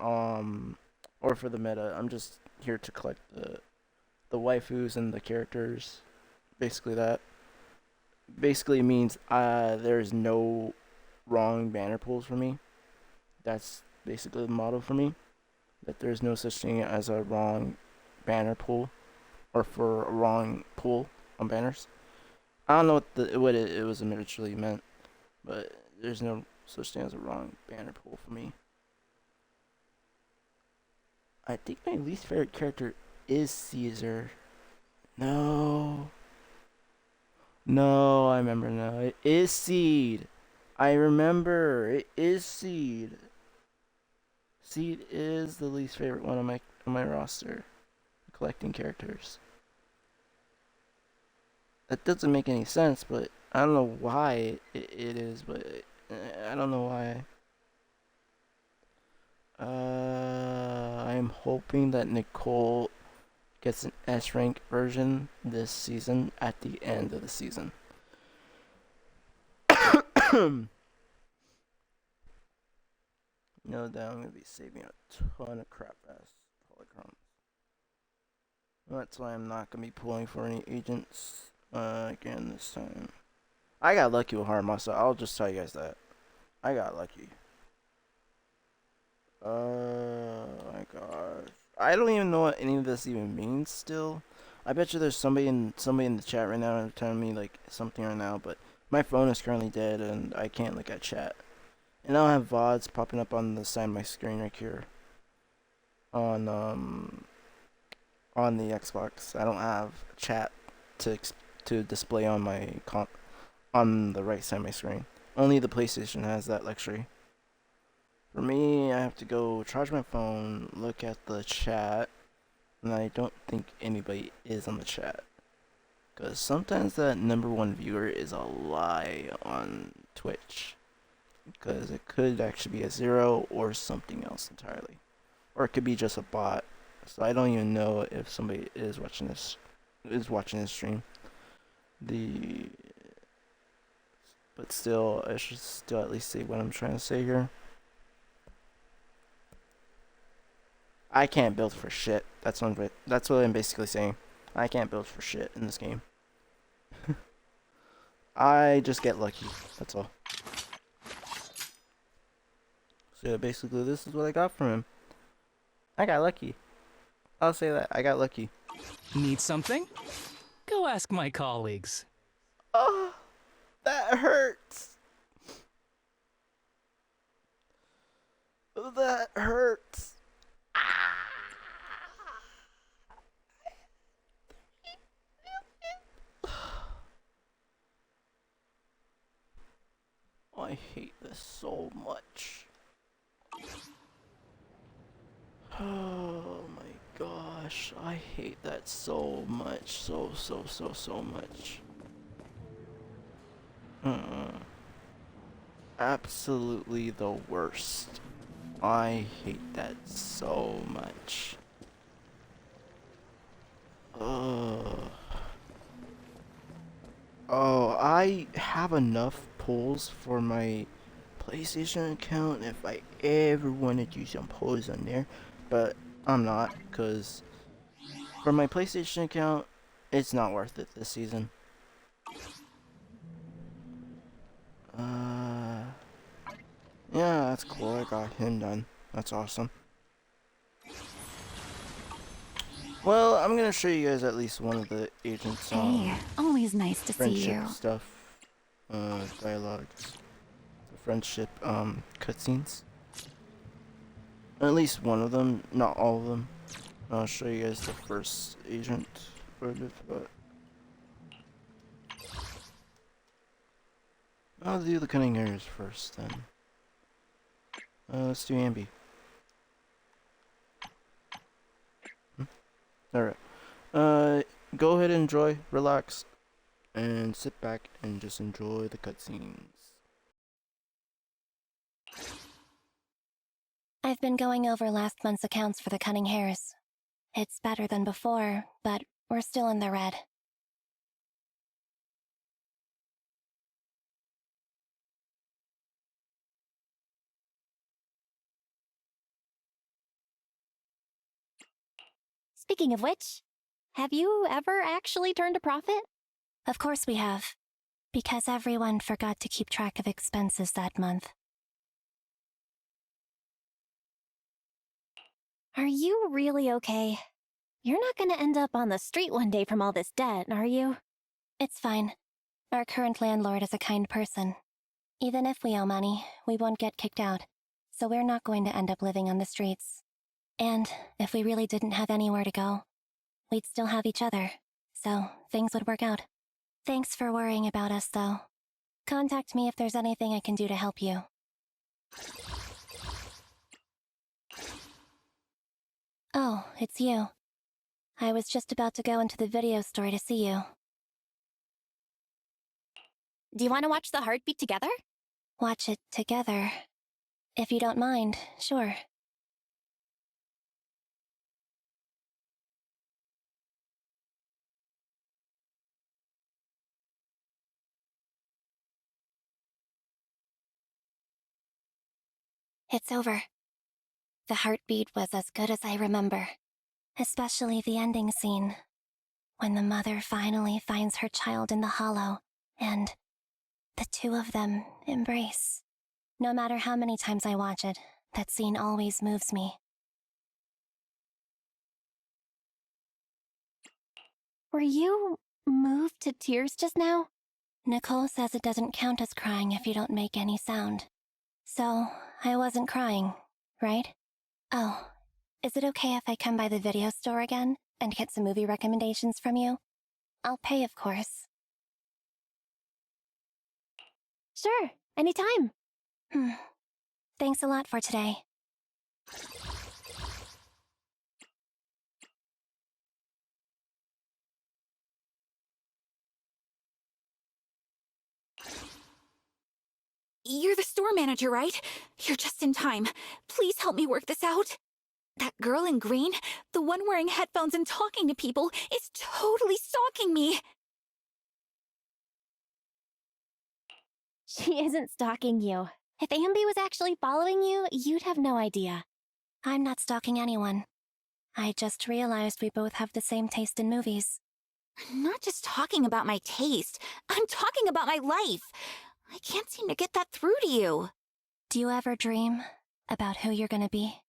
Speaker 4: for the meta. I'm just here to collect the waifus and the characters. Basically that. Basically means there's no wrong banner pulls for me. That's basically the motto for me. That there's no such thing as a wrong banner pull or for a wrong pull on banners. I don't know what it was originally meant, but there's no such thing as a wrong banner pull for me. I think my least favorite character is Caesar. No, I remember now. It is Seed. I remember. It is Seed. Seed is the least favorite one on my roster. Collecting characters. That doesn't make any sense, but I don't know why it is, but I don't know why. I'm hoping that Nicole gets an S rank version this season at the end of the season. No doubt I'm gonna be saving a ton of crap ass polychrons. That's why I'm not gonna be pulling for any agents again this time. I got lucky with harumasa. I'll just tell you guys that. I got lucky. Oh my gosh. I don't even know what any of this even means still. I bet you there's somebody in the chat right now telling me like something right now, but my phone is currently dead and I can't look at chat. And I don't have VODs popping up on the side of my screen right here. On the Xbox. I don't have chat to display on my on the right side of my screen. Only the PlayStation has that luxury. For me, I have to go charge my phone, look at the chat, and I don't think anybody is on the chat. Because sometimes that #1 viewer is a lie on Twitch. Because it could actually be a 0 or something else entirely. Or it could be just a bot. So I don't even know if somebody is watching this stream. But still, I should still at least say what I'm trying to say here. I can't build for shit. That's what I'm basically saying. I can't build for shit in this game. I just get lucky. That's all. So basically, this is what I got from him. I got lucky. I'll say that. I got lucky.
Speaker 1: Need something? Go ask my colleagues.
Speaker 4: Oh, that hurts. That hurts. I hate this so much. Oh my gosh, I hate that so much. So much. Absolutely the worst. I hate that so much. Oh, I have enough pulls for my PlayStation account if I ever wanted to do some pulls on there, but I'm not, because for my PlayStation account, it's not worth it this season. Yeah, that's cool. I got him done. That's awesome. Well, I'm gonna show you guys at least one of the agents'
Speaker 5: Hey, always nice to see
Speaker 4: friendship
Speaker 5: you.
Speaker 4: stuff, dialogues, the friendship cutscenes. At least one of them, not all of them. I'll show you guys the first agent. I'll do the cunning areas first then. Let's do Ambi. Alright. Go ahead and enjoy, relax, and sit back and just enjoy the cutscenes.
Speaker 2: I've been going over last month's accounts for the Cunning Hares. It's better than before, but we're still in the red. Speaking of which, have you ever actually turned a profit? Of course we have, because everyone forgot to keep track of expenses that month. Are you really okay? You're not gonna end up on the street one day from all this debt, are you? It's fine. Our current landlord is a kind person. Even if we owe money, we won't get kicked out, so we're not going to end up living on the streets. And if we really didn't have anywhere to go, we'd still have each other, so things would work out. Thanks for worrying about us, though. Contact me if there's anything I can do to help you. Oh, it's you. I was just about to go into the video store to see you. Do you want to watch the heartbeat together? Watch it together. If you don't mind, sure. It's over. The heartbeat was as good as I remember. Especially the ending scene, when the mother finally finds her child in the hollow, and the two of them embrace. No matter how many times I watch it, that scene always moves me. Were you moved to tears just now? Nicole says it doesn't count as crying if you don't make any sound. So, I wasn't crying, right? Oh, is it okay if I come by the video store again and get some movie recommendations from you? I'll pay, of course. Sure, anytime. Thanks a lot for today.
Speaker 5: You're the store manager, right? You're just in time. Please help me work this out. That girl in green, the one wearing headphones and talking to people, is totally stalking me.
Speaker 2: She isn't stalking you. If Ambi was actually following you, you'd have no idea. I'm not stalking anyone. I just realized we both have the same taste in movies.
Speaker 5: I'm not just talking about my taste. I'm talking about my life. I can't seem to get that through to you.
Speaker 2: Do you ever dream about who you're gonna be?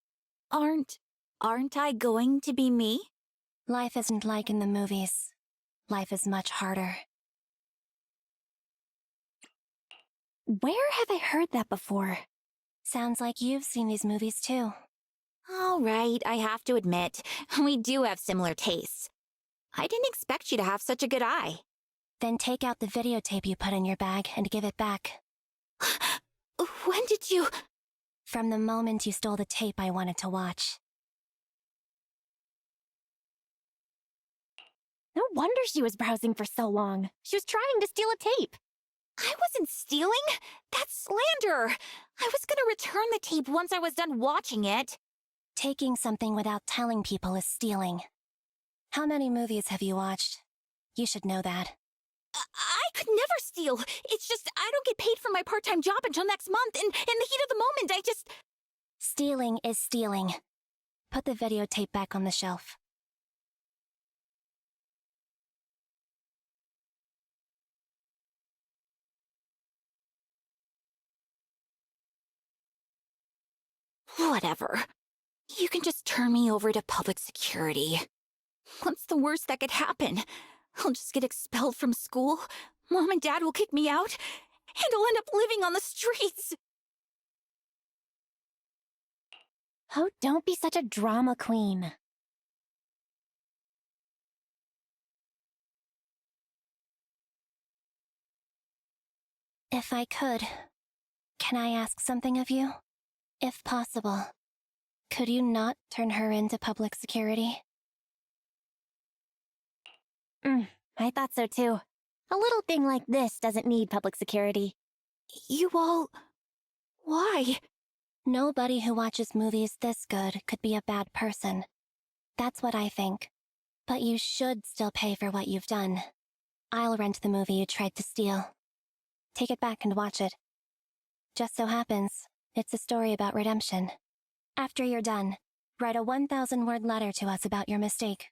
Speaker 5: Aren't I going to be me?
Speaker 2: Life isn't like in the movies. Life is much harder. Where have I heard that before? Sounds like you've seen these movies too.
Speaker 5: All right, I have to admit, we do have similar tastes. I didn't expect you to have such a good eye.
Speaker 2: Then take out the videotape you put in your bag and give it back.
Speaker 5: When did you...
Speaker 2: From the moment you stole the tape I wanted to watch. No wonder she was browsing for so long. She was trying to steal a tape.
Speaker 5: I wasn't stealing. That's slander. I was gonna return the tape once I was done watching it.
Speaker 2: Taking something without telling people is stealing. How many movies have you watched? You should know that.
Speaker 5: I could never steal. It's just I don't get paid for my part-time job until next month, and in the heat of the moment, I just...
Speaker 2: Stealing is stealing. Put the videotape back on the shelf.
Speaker 5: Whatever. You can just turn me over to public security. What's the worst that could happen? I'll just get expelled from school, Mom and Dad will kick me out, and I'll end up living on the streets.
Speaker 2: Oh, don't be such a drama queen. If I could, can I ask something of you? If possible, could you not turn her into public security? I thought so too. A little thing like this doesn't need public security.
Speaker 5: You all... Why?
Speaker 2: Nobody who watches movies this good could be a bad person. That's what I think. But you should still pay for what you've done. I'll rent the movie you tried to steal. Take it back and watch it. Just so happens, it's a story about redemption. After you're done, write a 1,000-word letter to us about your mistake.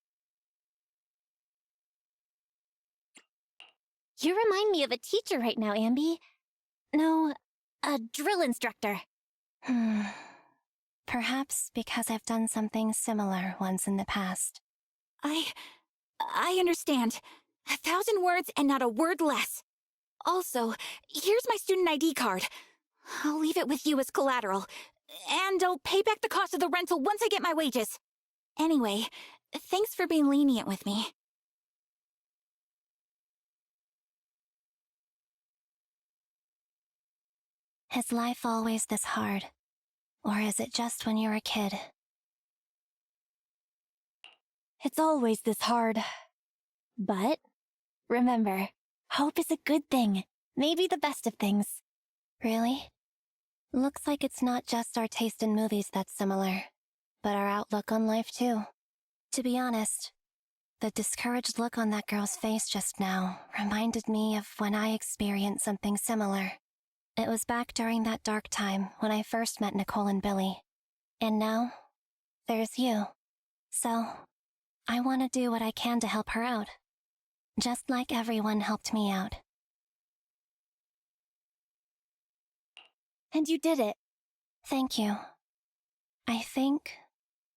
Speaker 2: You remind me of a teacher right now, Ambi. No, a drill instructor. Perhaps because I've done something similar once in the past.
Speaker 5: I understand. 1,000 words and not a word less. Also, here's my student ID card. I'll leave it with you as collateral. And I'll pay back the cost of the rental once I get my wages. Anyway, thanks for being lenient with me.
Speaker 2: Is life always this hard? Or is it just when you're a kid? It's always this hard. But, remember, hope is a good thing. Maybe the best of things. Really? Looks like it's not just our taste in movies that's similar, but our outlook on life too. To be honest, the discouraged look on that girl's face just now reminded me of when I experienced something similar. It was back during that dark time when I first met Nicole and Billy. And now, there's you. So, I want to do what I can to help her out. Just like everyone helped me out. And you did it. Thank you. I think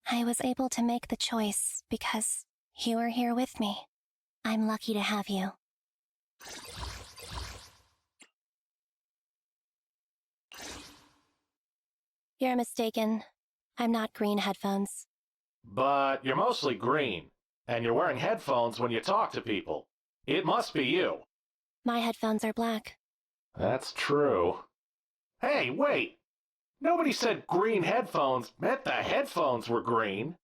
Speaker 2: I was able to make the choice because you were here with me. I'm lucky to have you. You're mistaken. I'm not green headphones.
Speaker 7: But you're mostly green, and you're wearing headphones when you talk to people. It must be you.
Speaker 2: My headphones are black.
Speaker 7: That's true. Hey, wait! Nobody said green headphones meant the headphones were green.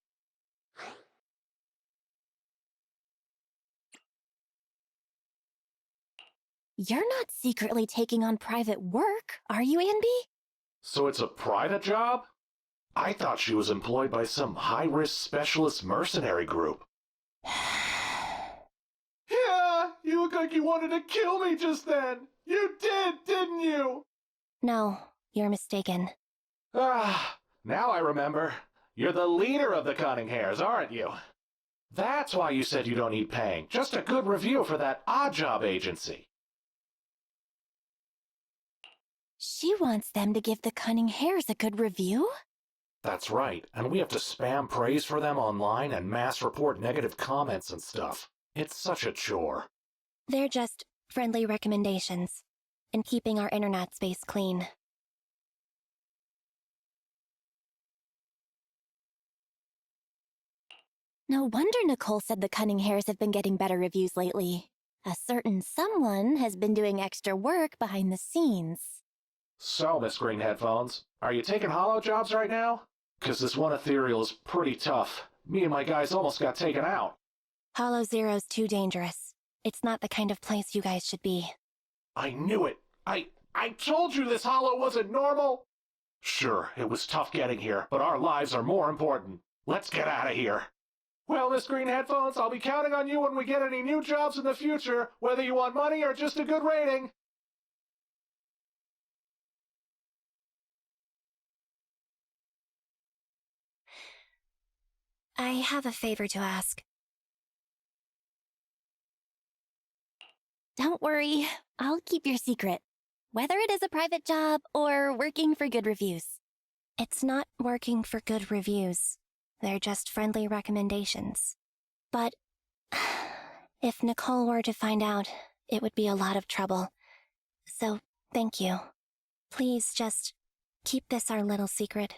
Speaker 2: You're not secretly taking on private work, are you, Anby?
Speaker 7: So it's a private job? I thought she was employed by some high-risk specialist mercenary group. Yeah, you look like you wanted to kill me just then. You did, didn't you?
Speaker 2: No, you're mistaken.
Speaker 7: Ah, now I remember. You're the leader of the Cunning Hares, aren't you? That's why you said you don't need paying. Just a good review for that odd job agency.
Speaker 2: She wants them to give the Cunning Hares a good review?
Speaker 7: That's right, and we have to spam praise for them online and mass report negative comments and stuff. It's such a chore.
Speaker 2: They're just friendly recommendations, and keeping our internet space clean. No wonder Nicole said the Cunning Hares have been getting better reviews lately. A certain someone has been doing extra work behind the scenes.
Speaker 7: So, Miss Green Headphones, are you taking hollow jobs right now? 'Cause this one ethereal is pretty tough. Me and my guys almost got taken out.
Speaker 2: Hollow Zero's too dangerous. It's not the kind of place you guys should be.
Speaker 7: I knew it. I told you this hollow wasn't normal. Sure, it was tough getting here, but our lives are more important. Let's get out of here. Well, Miss Green Headphones, I'll be counting on you when we get any new jobs in the future, whether you want money or just a good rating.
Speaker 2: I have a favor to ask. Don't worry, I'll keep your secret. Whether it is a private job or working for good reviews. It's not working for good reviews. They're just friendly recommendations. But if Nicole were to find out, it would be a lot of trouble. So, thank you. Please just keep this our little secret.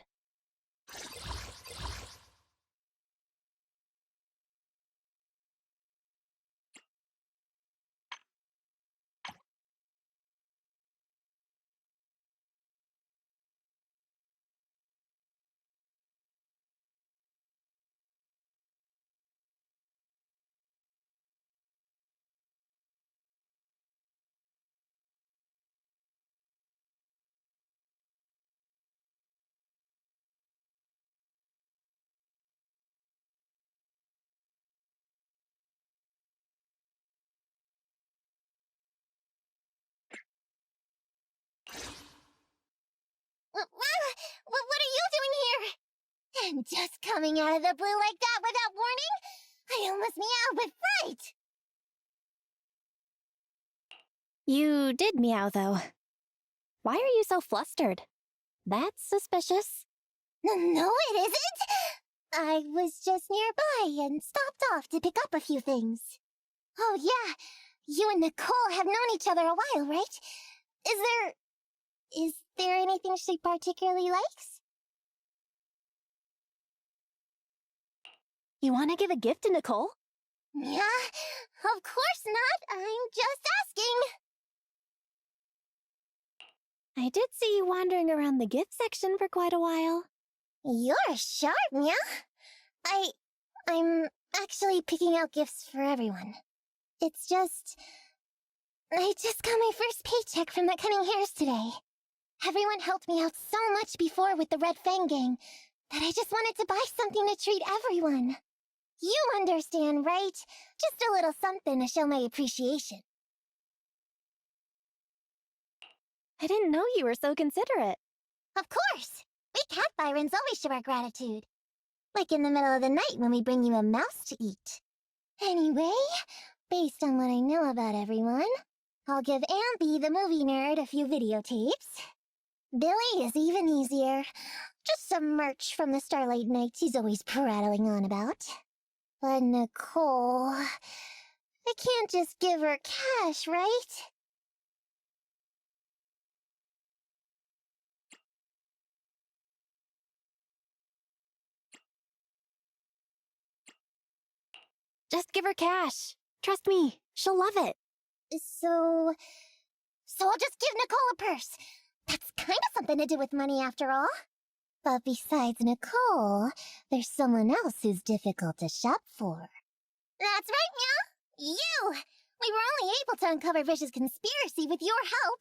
Speaker 8: And just coming out of the blue like that without warning, I almost meowed with fright.
Speaker 2: You did meow, though. Why are you so flustered? That's suspicious.
Speaker 8: No, it isn't. I was just nearby and stopped off to pick up a few things. Oh yeah, you and Nicole have known each other a while, right? Is there anything she particularly likes?
Speaker 2: You want to give a gift to Nicole?
Speaker 8: Yeah, of course not. I'm just asking.
Speaker 2: I did see you wandering around the gift section for quite a while.
Speaker 8: You're sharp, yeah? I'm actually picking out gifts for everyone. It's just... I just got my first paycheck from the Cunning Hairs today. Everyone helped me out so much before with the Red Fang Gang that I just wanted to buy something to treat everyone. You understand, right? Just a little something to show my appreciation.
Speaker 2: I didn't know you were so considerate.
Speaker 8: Of course! We cat Byrons always show our gratitude. Like in the middle of the night when we bring you a mouse to eat. Anyway, based on what I know about everyone, I'll give Ambi the movie nerd a few videotapes. Billy is even easier. Just some merch from the Starlight Nights he's always prattling on about. But Nicole... I can't just give her cash, right?
Speaker 2: Just give her cash. Trust me, she'll love it.
Speaker 8: So I'll just give Nicole a purse. That's kind of something to do with money after all. But besides Nicole, there's someone else who's difficult to shop for. That's right, Meow! You! We were only able to uncover Vish's conspiracy with your help.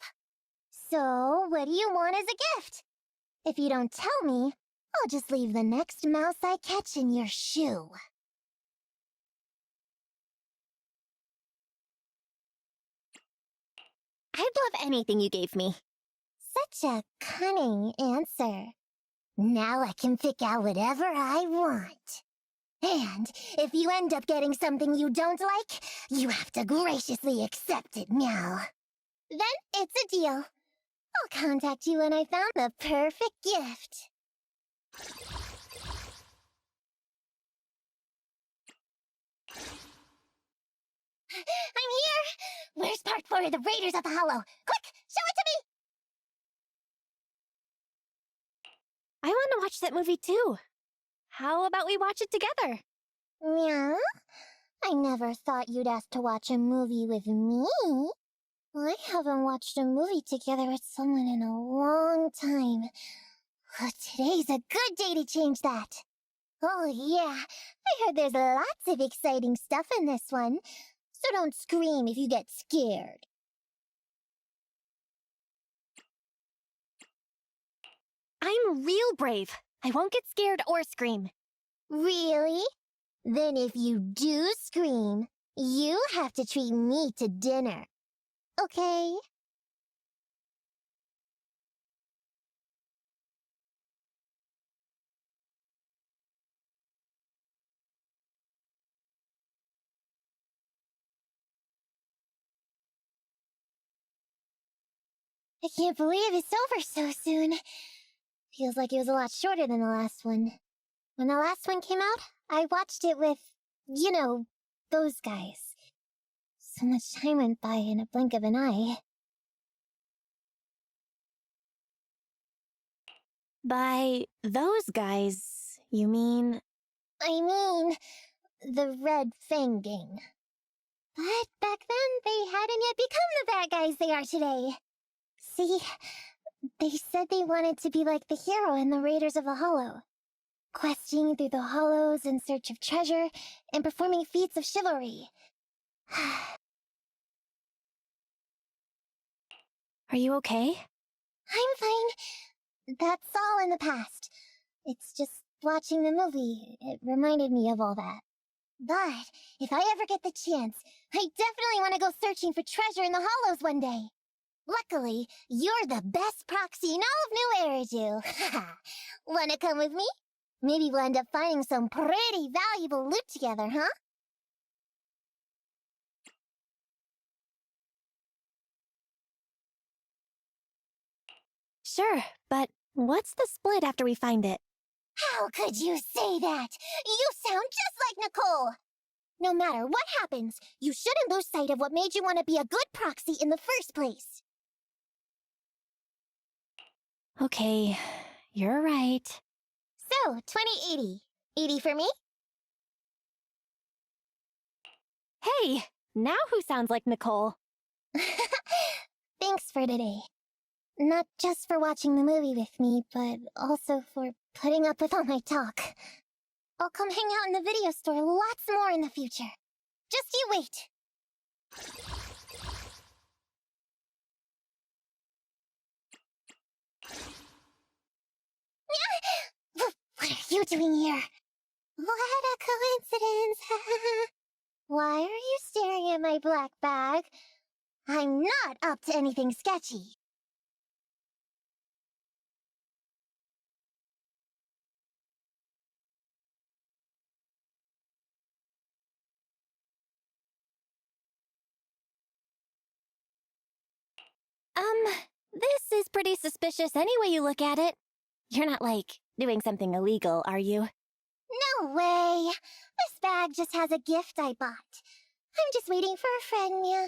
Speaker 8: So, what do you want as a gift? If you don't tell me, I'll just leave the next mouse I catch in your shoe.
Speaker 2: I'd love anything you gave me.
Speaker 8: Such a cunning answer. Now I can pick out whatever I want. And if you end up getting something you don't like, you have to graciously accept it, Meow. Then it's a deal. I'll contact you when I found the perfect gift. I'm here! Where's part 4 of the Raiders of the Hollow? Quick, show it to me!
Speaker 2: I want to watch that movie too. How about we watch it together?
Speaker 8: Yeah? I never thought you'd ask to watch a movie with me. I haven't watched a movie together with someone in a long time. But today's a good day to change that. Oh yeah, I heard there's lots of exciting stuff in this one. So don't scream if you get scared.
Speaker 2: I'm real brave. I won't get scared or scream.
Speaker 8: Really? Then if you do scream, you have to treat me to dinner. Okay? I can't believe it's over so soon. Feels like it was a lot shorter than the last one. When the last one came out, I watched it with, you know, those guys. So much time went by in a blink of an eye.
Speaker 2: By those guys, you mean?
Speaker 8: I mean, the Red Fang Gang. But back then, they hadn't yet become the bad guys they are today. See, they said they wanted to be like the hero in the Raiders of the Hollow. Questing through the hollows in search of treasure and performing feats of chivalry.
Speaker 2: Are you okay?
Speaker 8: I'm fine. That's all in the past. It's just watching the movie. It reminded me of all that. But if I ever get the chance, I definitely want to go searching for treasure in the hollows one day. Luckily, you're the best proxy in all of New Eridu. Wanna come with me? Maybe we'll end up finding some pretty valuable loot together, huh?
Speaker 2: Sure, but what's the split after we find it?
Speaker 8: How could you say that? You sound just like Nicole! No matter what happens, you shouldn't lose sight of what made you want to be a good proxy in the first place.
Speaker 2: Okay, you're right.
Speaker 8: So, 2080. 80 for me?
Speaker 2: Hey, now who sounds like Nicole?
Speaker 8: Thanks for today. Not just for watching the movie with me, but also for putting up with all my talk. I'll come hang out in the video store lots more in the future. Just you wait. What are you doing here? What a coincidence. Why are you staring at my black bag? I'm not up to anything sketchy.
Speaker 2: This is pretty suspicious any way you look at it. You're not, like, doing something illegal, are you?
Speaker 8: No way. This bag just has a gift I bought. I'm just waiting for a friend, Mia.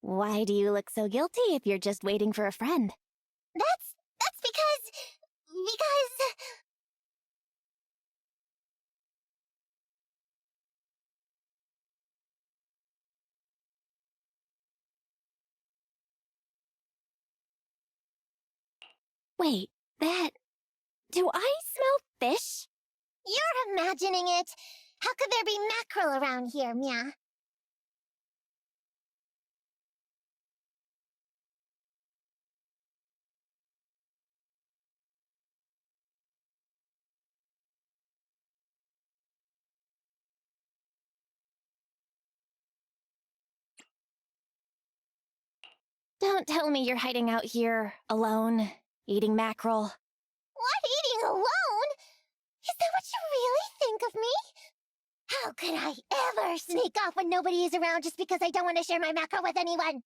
Speaker 2: Why do you look so guilty if you're just waiting for a friend?
Speaker 8: That's because...
Speaker 2: Wait, that... Do I smell fish?
Speaker 8: You're imagining it. How could there be mackerel around here, Mia?
Speaker 2: Don't tell me you're hiding out here, alone, eating mackerel.
Speaker 8: What, eating alone? Is that what you really think of me? How could I ever sneak off when nobody is around just because I don't want to share my mackerel with anyone?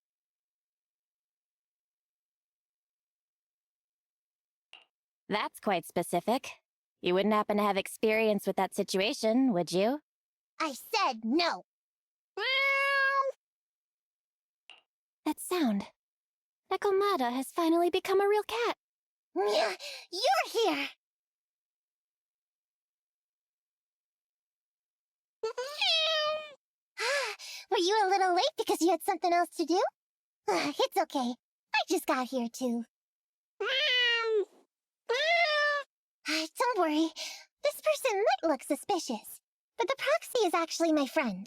Speaker 2: That's quite specific. You wouldn't happen to have experience with that situation, would you?
Speaker 8: I said no.
Speaker 2: That sound. Nakomata has finally become a real cat.
Speaker 8: Mia, you're here! Were you a little late because you had something else to do? It's okay. I just got here too. Don't worry. This person might look suspicious, but the proxy is actually my friend.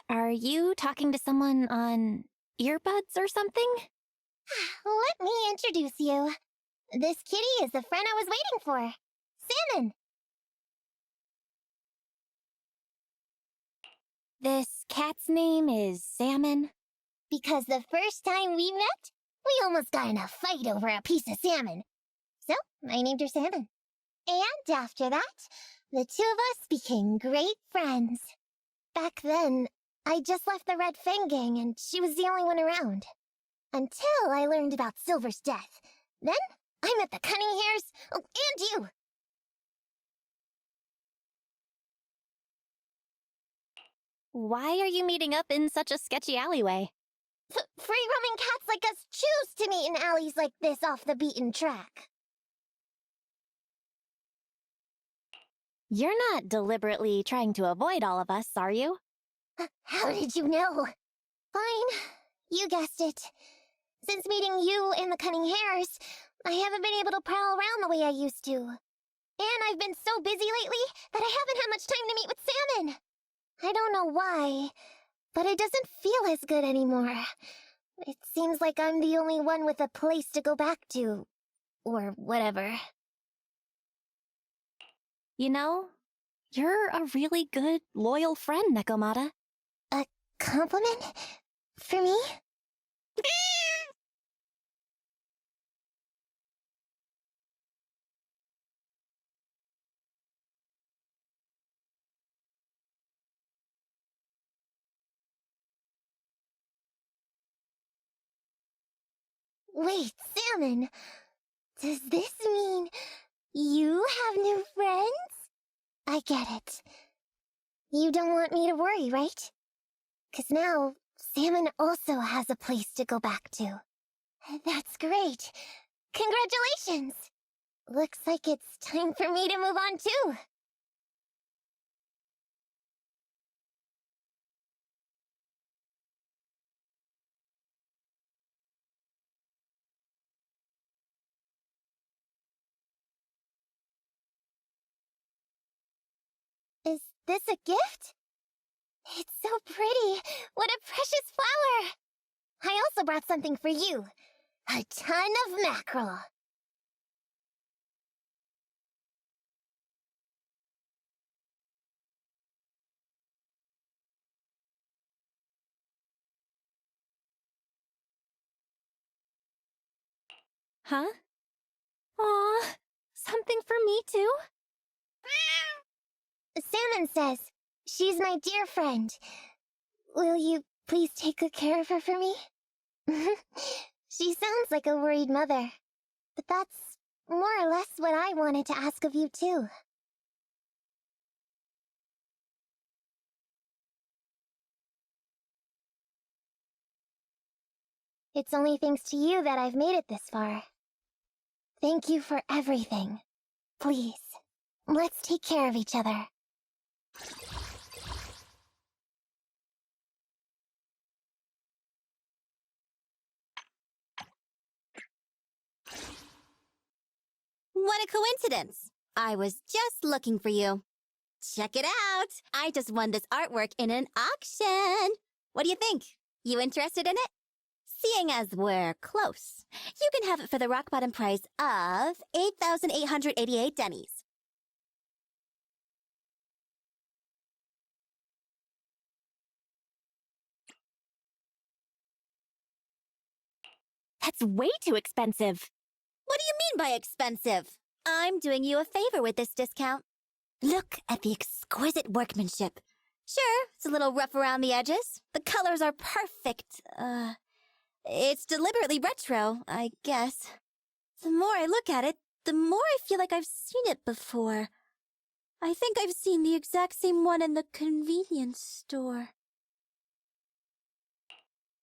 Speaker 2: Are you talking to someone on earbuds or something?
Speaker 8: Let me introduce you. This kitty is the friend I was waiting for. Salmon.
Speaker 2: This cat's name is Salmon?
Speaker 8: Because the first time we met, we almost got in a fight over a piece of salmon. So, I named her Salmon. And after that, the two of us became great friends. Back then, I just left the Red Fang gang and she was the only one around. Until I learned about Silver's death. Then, I met the Cunning Hairs, oh, and you.
Speaker 2: Why are you meeting up in such a sketchy alleyway?
Speaker 8: Free-roaming cats like us choose to meet in alleys like this off the beaten track.
Speaker 2: You're not deliberately trying to avoid all of us, are you?
Speaker 8: How did you know? Fine, you guessed it. Since meeting you and the Cunning Hairs, I haven't been able to prowl around the way I used to. And I've been so busy lately that I haven't had much time to meet with Salmon. I don't know why, but it doesn't feel as good anymore. It seems like I'm the only one with a place to go back to. Or whatever.
Speaker 2: You know, you're a really good, loyal friend, Nakomata.
Speaker 8: compliment? For me? Wait, Salmon. Does this mean you have new friends? I get it. You don't want me to worry, right? 'Cause now, Salmon also has a place to go back to. That's great. Congratulations! Looks like it's time for me to move on too. Is this a gift? It's so pretty. What a precious flower. I also brought something for you. A ton of mackerel.
Speaker 2: Huh? Aw, something for me too?
Speaker 8: Salmon says she's my dear friend. Will you please take good care of her for me? She sounds like a worried mother. But that's more or less what I wanted to ask of you too. It's only thanks to you that I've made it this far. Thank you for everything. Please, let's take care of each other.
Speaker 9: What a coincidence! I was just looking for you. Check it out! I just won this artwork in an auction! What do you think? You interested in it? Seeing as we're close, you can have it for the rock bottom price of 8,888 dennies.
Speaker 2: That's way too expensive.
Speaker 9: What do you mean by expensive? I'm doing you a favor with this discount. Look at the exquisite workmanship. Sure, it's a little rough around the edges. The colors are perfect. It's deliberately retro, I guess. The more I look at it, the more I feel like I've seen it before. I think I've seen the exact same one in the convenience store.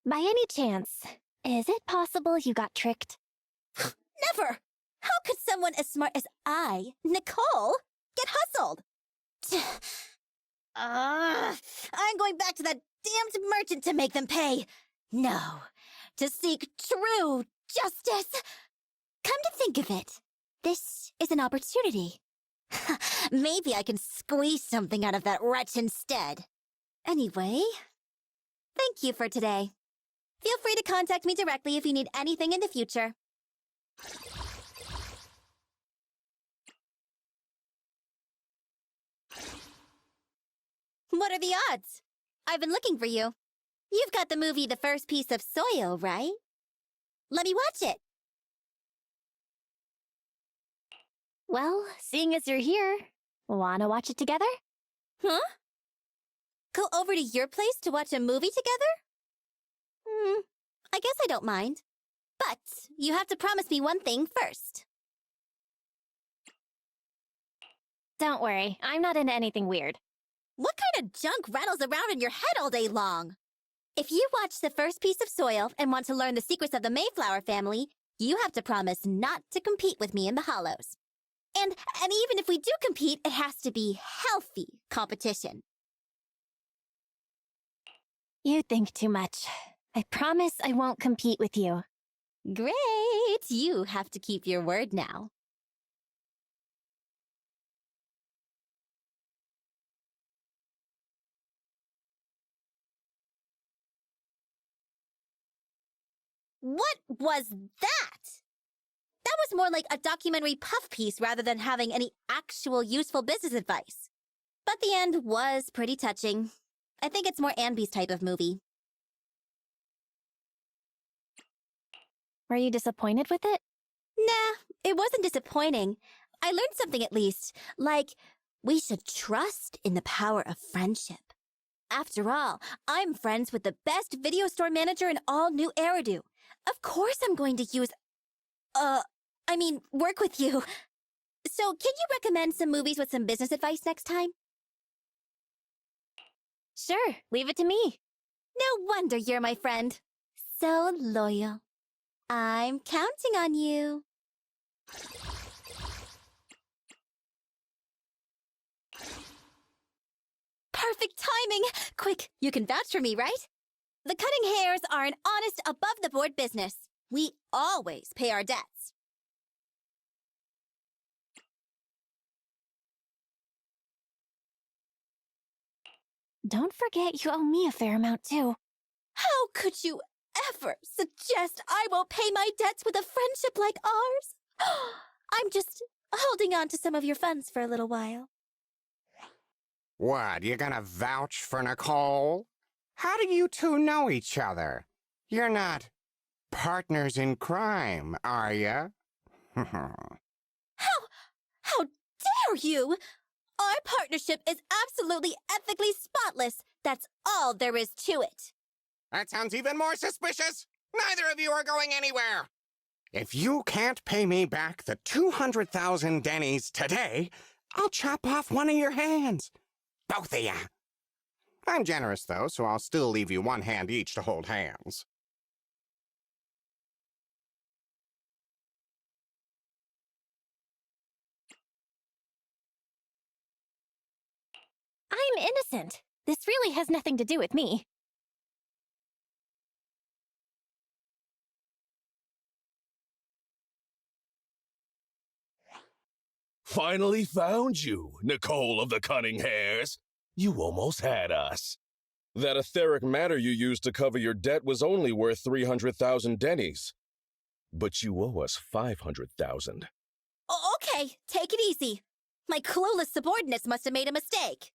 Speaker 2: By any chance, is it possible you got tricked?
Speaker 9: Never! How could someone as smart as I, Nicole, get hustled? I'm going back to that damned merchant to make them pay. No, to seek true justice. Come to think of it, this is an opportunity. Maybe I can squeeze something out of that wretch instead. Anyway, thank you for today. Feel free to contact me directly if you need anything in the future. What are the odds? I've been looking for you. You've got the movie The First Piece of Soil, right? Let me watch it.
Speaker 2: Well, seeing as you're here, wanna watch it together?
Speaker 9: Huh? Go over to your place to watch a movie together? I guess I don't mind. But you have to promise me one thing first.
Speaker 2: Don't worry, I'm not into anything weird.
Speaker 9: What kind of junk rattles around in your head all day long? If you watch The First Piece of Soil and want to learn the secrets of the Mayflower family, you have to promise not to compete with me in the Hollows. And even if we do compete, it has to be healthy competition.
Speaker 2: You think too much. I promise I won't compete with you.
Speaker 9: Great! You have to keep your word now. What was that? That was more like a documentary puff piece rather than having any actual useful business advice. But the end was pretty touching. I think it's more Anby's type of movie.
Speaker 2: Were you disappointed with it?
Speaker 9: Nah, it wasn't disappointing. I learned something at least. Like, we should trust in the power of friendship. After all, I'm friends with the best video store manager in all New Eridu. Of course I'm going to work with you. So, can you recommend some movies with some business advice next time?
Speaker 2: Sure, leave it to me.
Speaker 9: No wonder you're my friend. So loyal. I'm counting on you. Perfect timing! Quick, you can vouch for me, right? The cutting hairs are an honest, above-the-board business. We always pay our debts.
Speaker 2: Don't forget you owe me a fair amount, too.
Speaker 9: How could you ever suggest I won't pay my debts with a friendship like ours? I'm just holding on to some of your funds for a little while.
Speaker 10: What, you gonna vouch for Nicole? How do you two know each other? You're not partners in crime, are you?
Speaker 9: How dare you? Our partnership is absolutely ethically spotless. That's all there is to it.
Speaker 10: That sounds even more suspicious. Neither of you are going anywhere. If you can't pay me back the 200,000 dennies today, I'll chop off one of your hands. Both of ya. I'm generous, though, so I'll still leave you one hand each to hold hands.
Speaker 2: I'm innocent. This really has nothing to do with me.
Speaker 3: Finally found you, Nicole of the Cunning Hairs. You almost had us. That etheric matter you used to cover your debt was only worth 300,000 dennies. But you owe us 500,000.
Speaker 9: Okay, take it easy. My clueless subordinates must have made a mistake.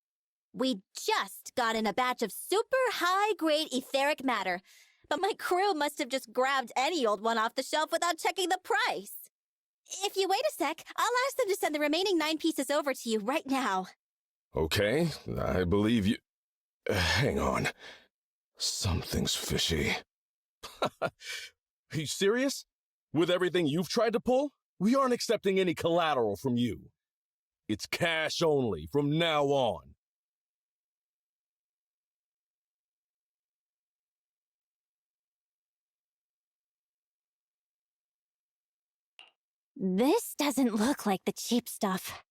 Speaker 9: We just got in a batch of super high-grade etheric matter, but my crew must have just grabbed any old one off the shelf without checking the price. If you wait a sec, I'll ask them to send the remaining 9 pieces over to you right now.
Speaker 3: Okay, I believe you. Hang on. Something's fishy. Are you serious? With everything you've tried to pull, we aren't accepting any collateral from you. It's cash only from now on.
Speaker 2: This doesn't look like the cheap stuff.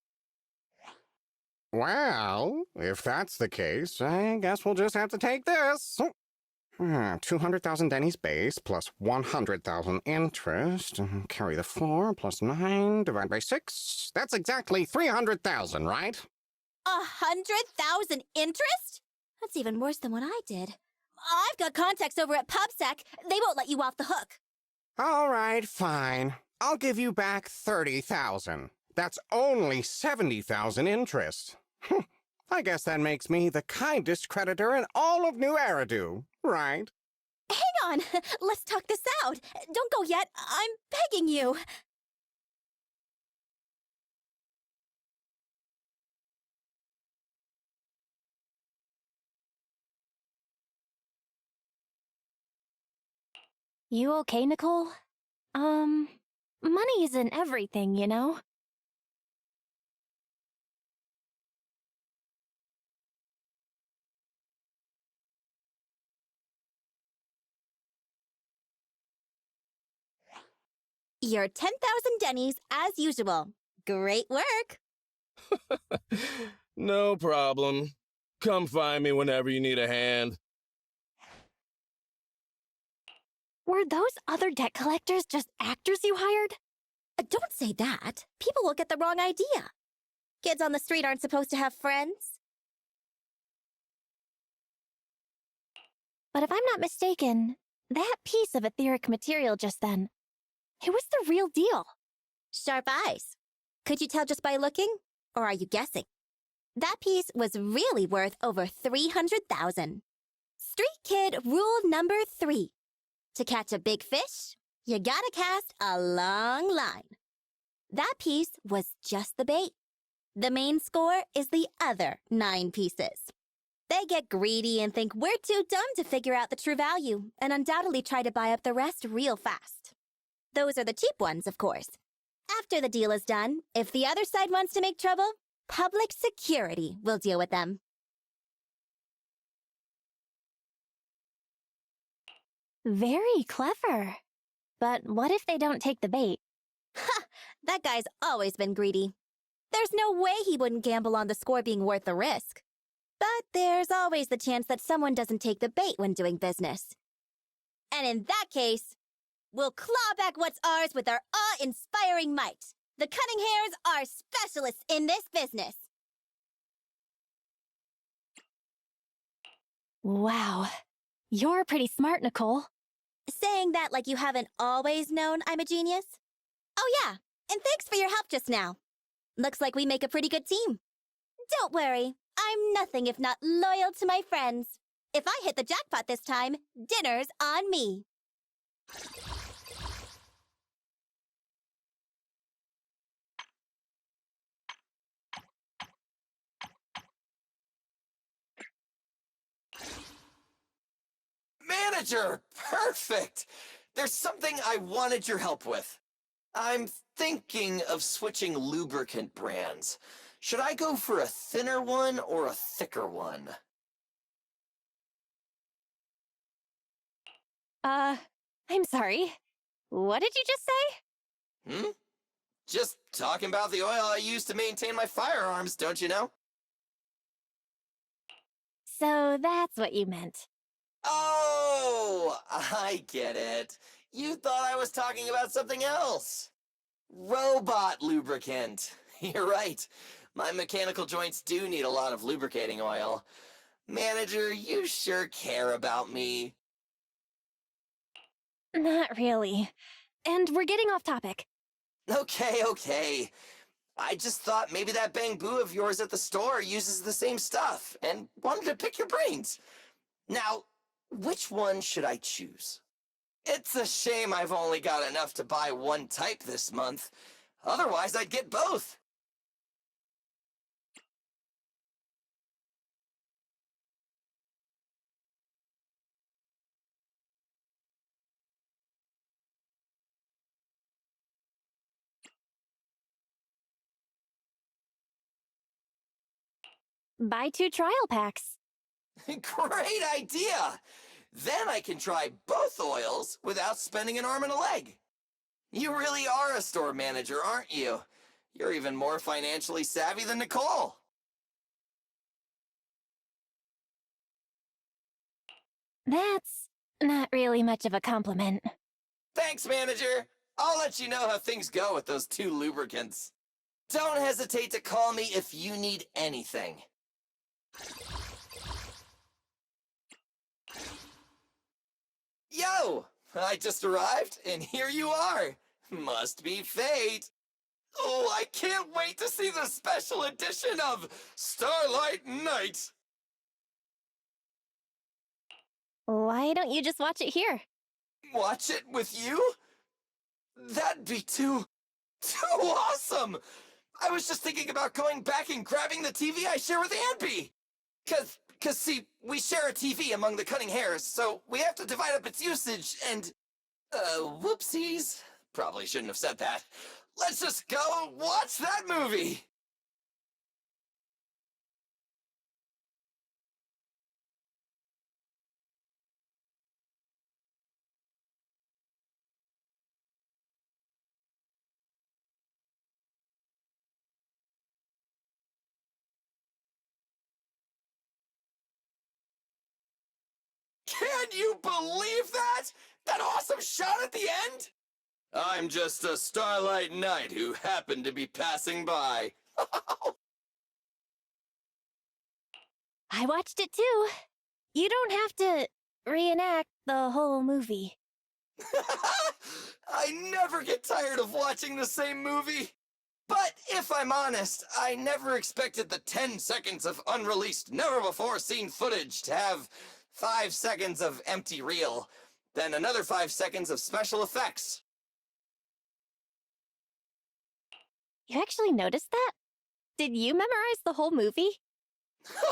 Speaker 10: Well, if that's the case, I guess we'll just have to take this. 200,000 dennies base plus 100,000 interest. Carry the 4 plus 9 divided by 6. That's exactly 300,000, right?
Speaker 9: 100,000 interest? That's even worse than what I did. I've got contacts over at PubSec. They won't let you off the hook.
Speaker 10: All right, fine. I'll give you back 30,000. That's only 70,000 interest. I guess that makes me the kindest creditor in all of New Eridu, right?
Speaker 9: Hang on, let's talk this out. Don't go yet, I'm begging you.
Speaker 2: You okay, Nicole? Money isn't everything, you know?
Speaker 9: Your 10,000 dennies as usual. Great work.
Speaker 3: No problem. Come find me whenever you need a hand.
Speaker 2: Were those other debt collectors just actors you hired?
Speaker 9: Don't say that. People will get the wrong idea. Kids on the street aren't supposed to have friends.
Speaker 2: But if I'm not mistaken, that piece of etheric material just then, it was the real deal.
Speaker 9: Sharp eyes. Could you tell just by looking? Or are you guessing? That piece was really worth over 300,000. Street Kid rule number 3. To catch a big fish, you gotta cast a long line. That piece was just the bait. The main score is the other 9 pieces. They get greedy and think we're too dumb to figure out the true value, and undoubtedly try to buy up the rest real fast. Those are the cheap ones, of course. After the deal is done, if the other side wants to make trouble, public security will deal with them.
Speaker 2: Very clever. But what if they don't take the bait?
Speaker 9: Ha! That guy's always been greedy. There's no way he wouldn't gamble on the score being worth the risk. But there's always the chance that someone doesn't take the bait when doing business. And in that case, we'll claw back what's ours with our awe-inspiring might. The Cunning Hares are specialists in this business.
Speaker 2: Wow. You're pretty smart, Nicole.
Speaker 9: Saying that like you haven't always known I'm a genius? Oh yeah, and thanks for your help just now. Looks like we make a pretty good team. Don't worry, I'm nothing if not loyal to my friends. If I hit the jackpot this time, dinner's on me.
Speaker 11: Manager! Perfect! There's something I wanted your help with. I'm thinking of switching lubricant brands. Should I go for a thinner one or a thicker one?
Speaker 2: I'm sorry. What did you just say?
Speaker 11: Just talking about the oil I use to maintain my firearms, don't you know?
Speaker 2: So that's what you meant.
Speaker 11: Oh, I get it. You thought I was talking about something else. Robot lubricant. You're right. My mechanical joints do need a lot of lubricating oil. Manager, you sure care about me.
Speaker 2: Not really. And we're getting off topic.
Speaker 11: Okay. I just thought maybe that Bang Boo of yours at the store uses the same stuff, and wanted to pick your brains. Now, which one should I choose? It's a shame I've only got enough to buy one type this month. Otherwise, I'd get both.
Speaker 2: Buy 2 trial packs.
Speaker 11: Great idea! Then I can try both oils without spending an arm and a leg. You really are a store manager, aren't you? You're even more financially savvy than Nicole.
Speaker 2: That's not really much of a compliment.
Speaker 11: Thanks, manager. I'll let you know how things go with those 2 lubricants. Don't hesitate to call me if you need anything. Yo! I just arrived, and here you are. Must be fate. Oh, I can't wait to see the special edition of Starlight Night.
Speaker 2: Why don't you just watch it here?
Speaker 11: Watch it with you? That'd be too awesome! I was just thinking about going back and grabbing the TV I share with Anby. Cause see, we share a TV among the Cunning Hares, so we have to divide up its usage, and, whoopsies. Probably shouldn't have said that. Let's just go watch that movie! Can you believe that? That awesome shot at the end? I'm just a Starlight Knight who happened to be passing by.
Speaker 2: I watched it too. You don't have to reenact the whole movie.
Speaker 11: I never get tired of watching the same movie. But if I'm honest, I never expected the 10 seconds of unreleased, never-before-seen footage to have 5 seconds of empty reel, then another 5 seconds of special effects.
Speaker 2: You actually noticed that? Did you memorize the whole movie?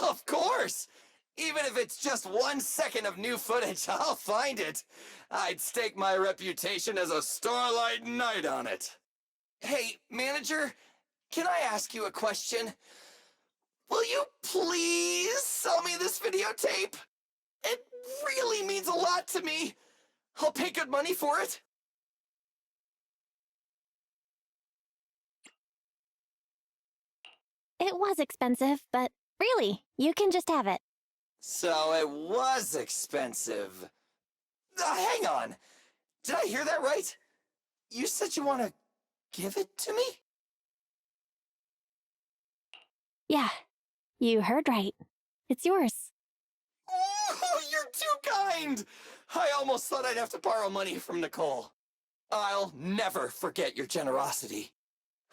Speaker 11: Of course! Even if it's just 1 second of new footage, I'll find it. I'd stake my reputation as a Starlight Knight on it. Hey, manager, can I ask you a question? Will you please sell me this videotape? It really means a lot to me. I'll pay good money for it.
Speaker 2: It was expensive, but really, you can just have it.
Speaker 11: So it was expensive. Hang on. Did I hear that right? You said you want to give it to me?
Speaker 2: Yeah, you heard right. It's yours.
Speaker 11: Oh, you're too kind! I almost thought I'd have to borrow money from Nicole. I'll never forget your generosity.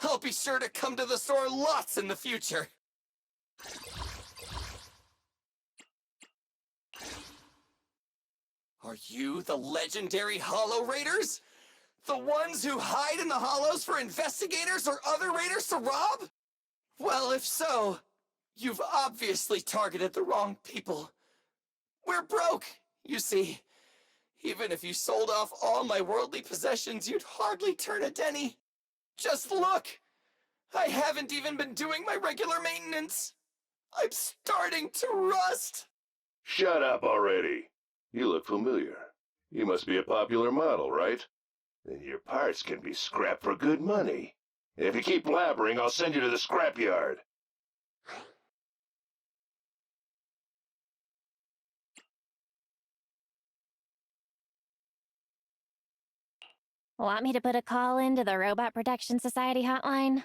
Speaker 11: I'll be sure to come to the store lots in the future. Are you the legendary Hollow Raiders? The ones who hide in the hollows for investigators or other raiders to rob? Well, if so, you've obviously targeted the wrong people. We're broke, you see. Even if you sold off all my worldly possessions, you'd hardly turn a penny. Just look! I haven't even been doing my regular maintenance. I'm starting to rust.
Speaker 12: Shut up already. You look familiar. You must be a popular model, right? Then your parts can be scrapped for good money. If you keep blabbering, I'll send you to the scrapyard.
Speaker 2: Want me to put a call into the Robot Protection Society hotline?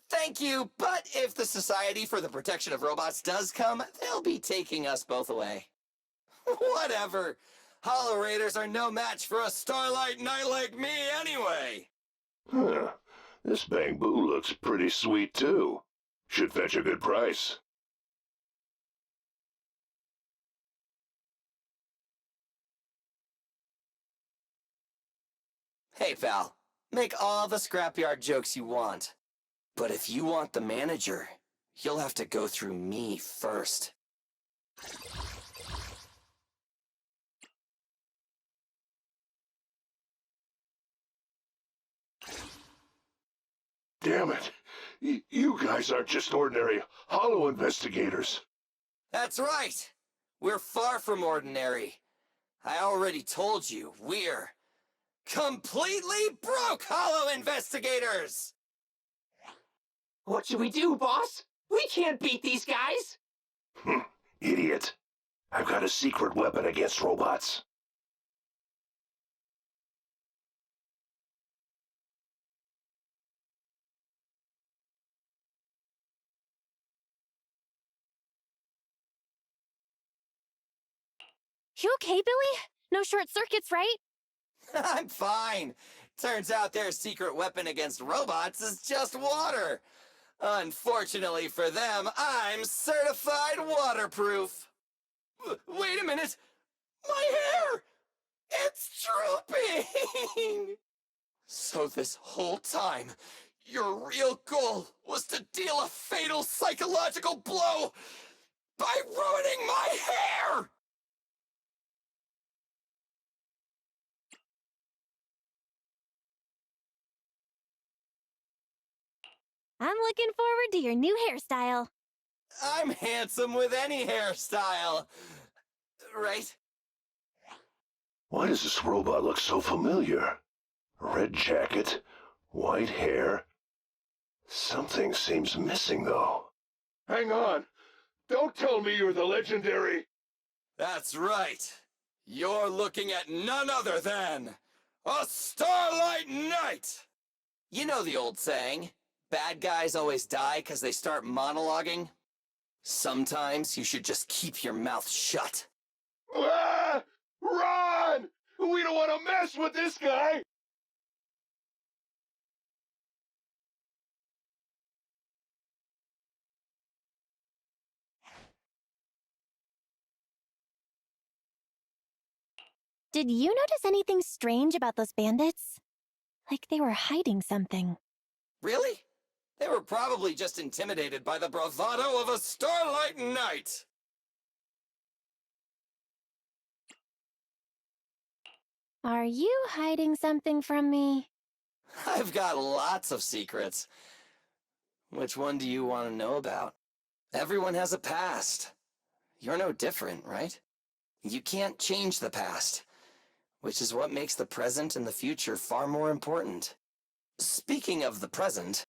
Speaker 11: Thank you, but if the Society for the Protection of Robots does come, they'll be taking us both away. Whatever. Hollow Raiders are no match for a Starlight Knight like me anyway.
Speaker 12: Huh. This Bang-Boo looks pretty sweet, too. Should fetch a good price.
Speaker 11: Hey, pal. Make all the scrapyard jokes you want. But if you want the manager, you'll have to go through me first.
Speaker 12: Damn it. You guys aren't just ordinary hollow investigators.
Speaker 11: That's right. We're far from ordinary. I already told you, we're completely broke hollow investigators!
Speaker 13: What should we do, boss? We can't beat these guys!
Speaker 12: Idiot. I've got a secret weapon against robots.
Speaker 2: You okay, Billy? No short circuits, right?
Speaker 11: I'm fine. Turns out their secret weapon against robots is just water. Unfortunately for them, I'm certified waterproof. Wait a minute. My hair! It's drooping! So this whole time, your real goal was to deal a fatal psychological blow by ruining my hair!
Speaker 2: I'm looking forward to your new hairstyle.
Speaker 11: I'm handsome with any hairstyle. Right?
Speaker 12: Why does this robot look so familiar? Red jacket, white hair. Something seems missing, though. Hang on. Don't tell me you're the legendary...
Speaker 11: That's right. You're looking at none other than a Starlight Knight! You know the old saying, bad guys always die because they start monologuing? Sometimes you should just keep your mouth shut.
Speaker 12: Ah! Run! We don't want to mess with this guy!
Speaker 2: Did you notice anything strange about those bandits? Like they were hiding something.
Speaker 11: Really? They were probably just intimidated by the bravado of a starlight knight.
Speaker 2: Are you hiding something from me?
Speaker 11: I've got lots of secrets. Which one do you want to know about? Everyone has a past. You're no different, right? You can't change the past, which is what makes the present and the future far more important. Speaking of the present,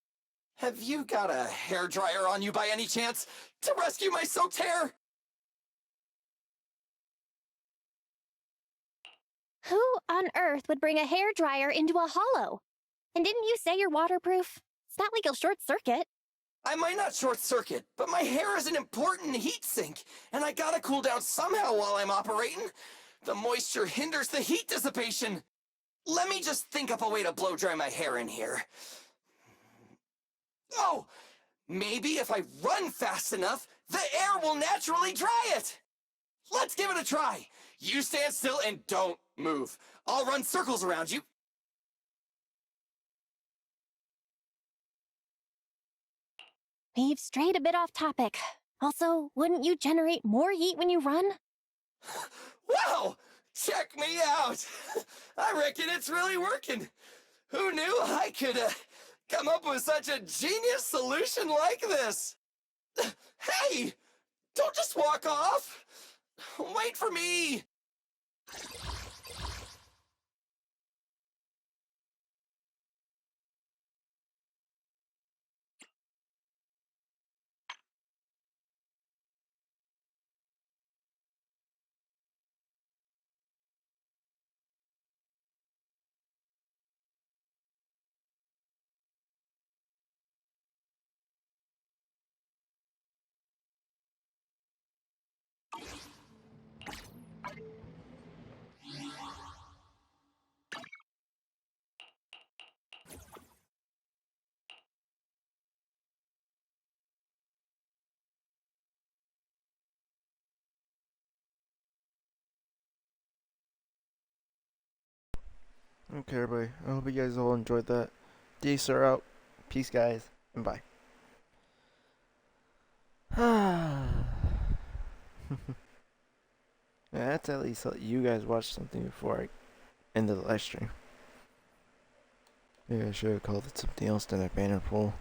Speaker 11: have you got a hairdryer on you by any chance to rescue my soaked hair?
Speaker 2: Who on earth would bring a hairdryer into a hollow? And didn't you say you're waterproof? It's not like you'll short circuit.
Speaker 11: I might not short circuit, but my hair is an important heat sink, and I gotta cool down somehow while I'm operating. The moisture hinders the heat dissipation. Let me just think up a way to blow dry my hair in here. Oh, maybe if I run fast enough, the air will naturally dry it. Let's give it a try. You stand still and don't move. I'll run circles around you.
Speaker 2: We've strayed a bit off topic. Also, wouldn't you generate more heat when you run?
Speaker 11: Wow! Check me out! I reckon it's really working. Who knew I could come up with such a genius solution like this? Hey! Don't just walk off! Wait for me!
Speaker 4: Okay, everybody. I hope you guys all enjoyed that. These are out. Peace, guys, and bye. That's at least let you guys watch something before I end the live stream. Maybe I should have called it something else than a banner poll.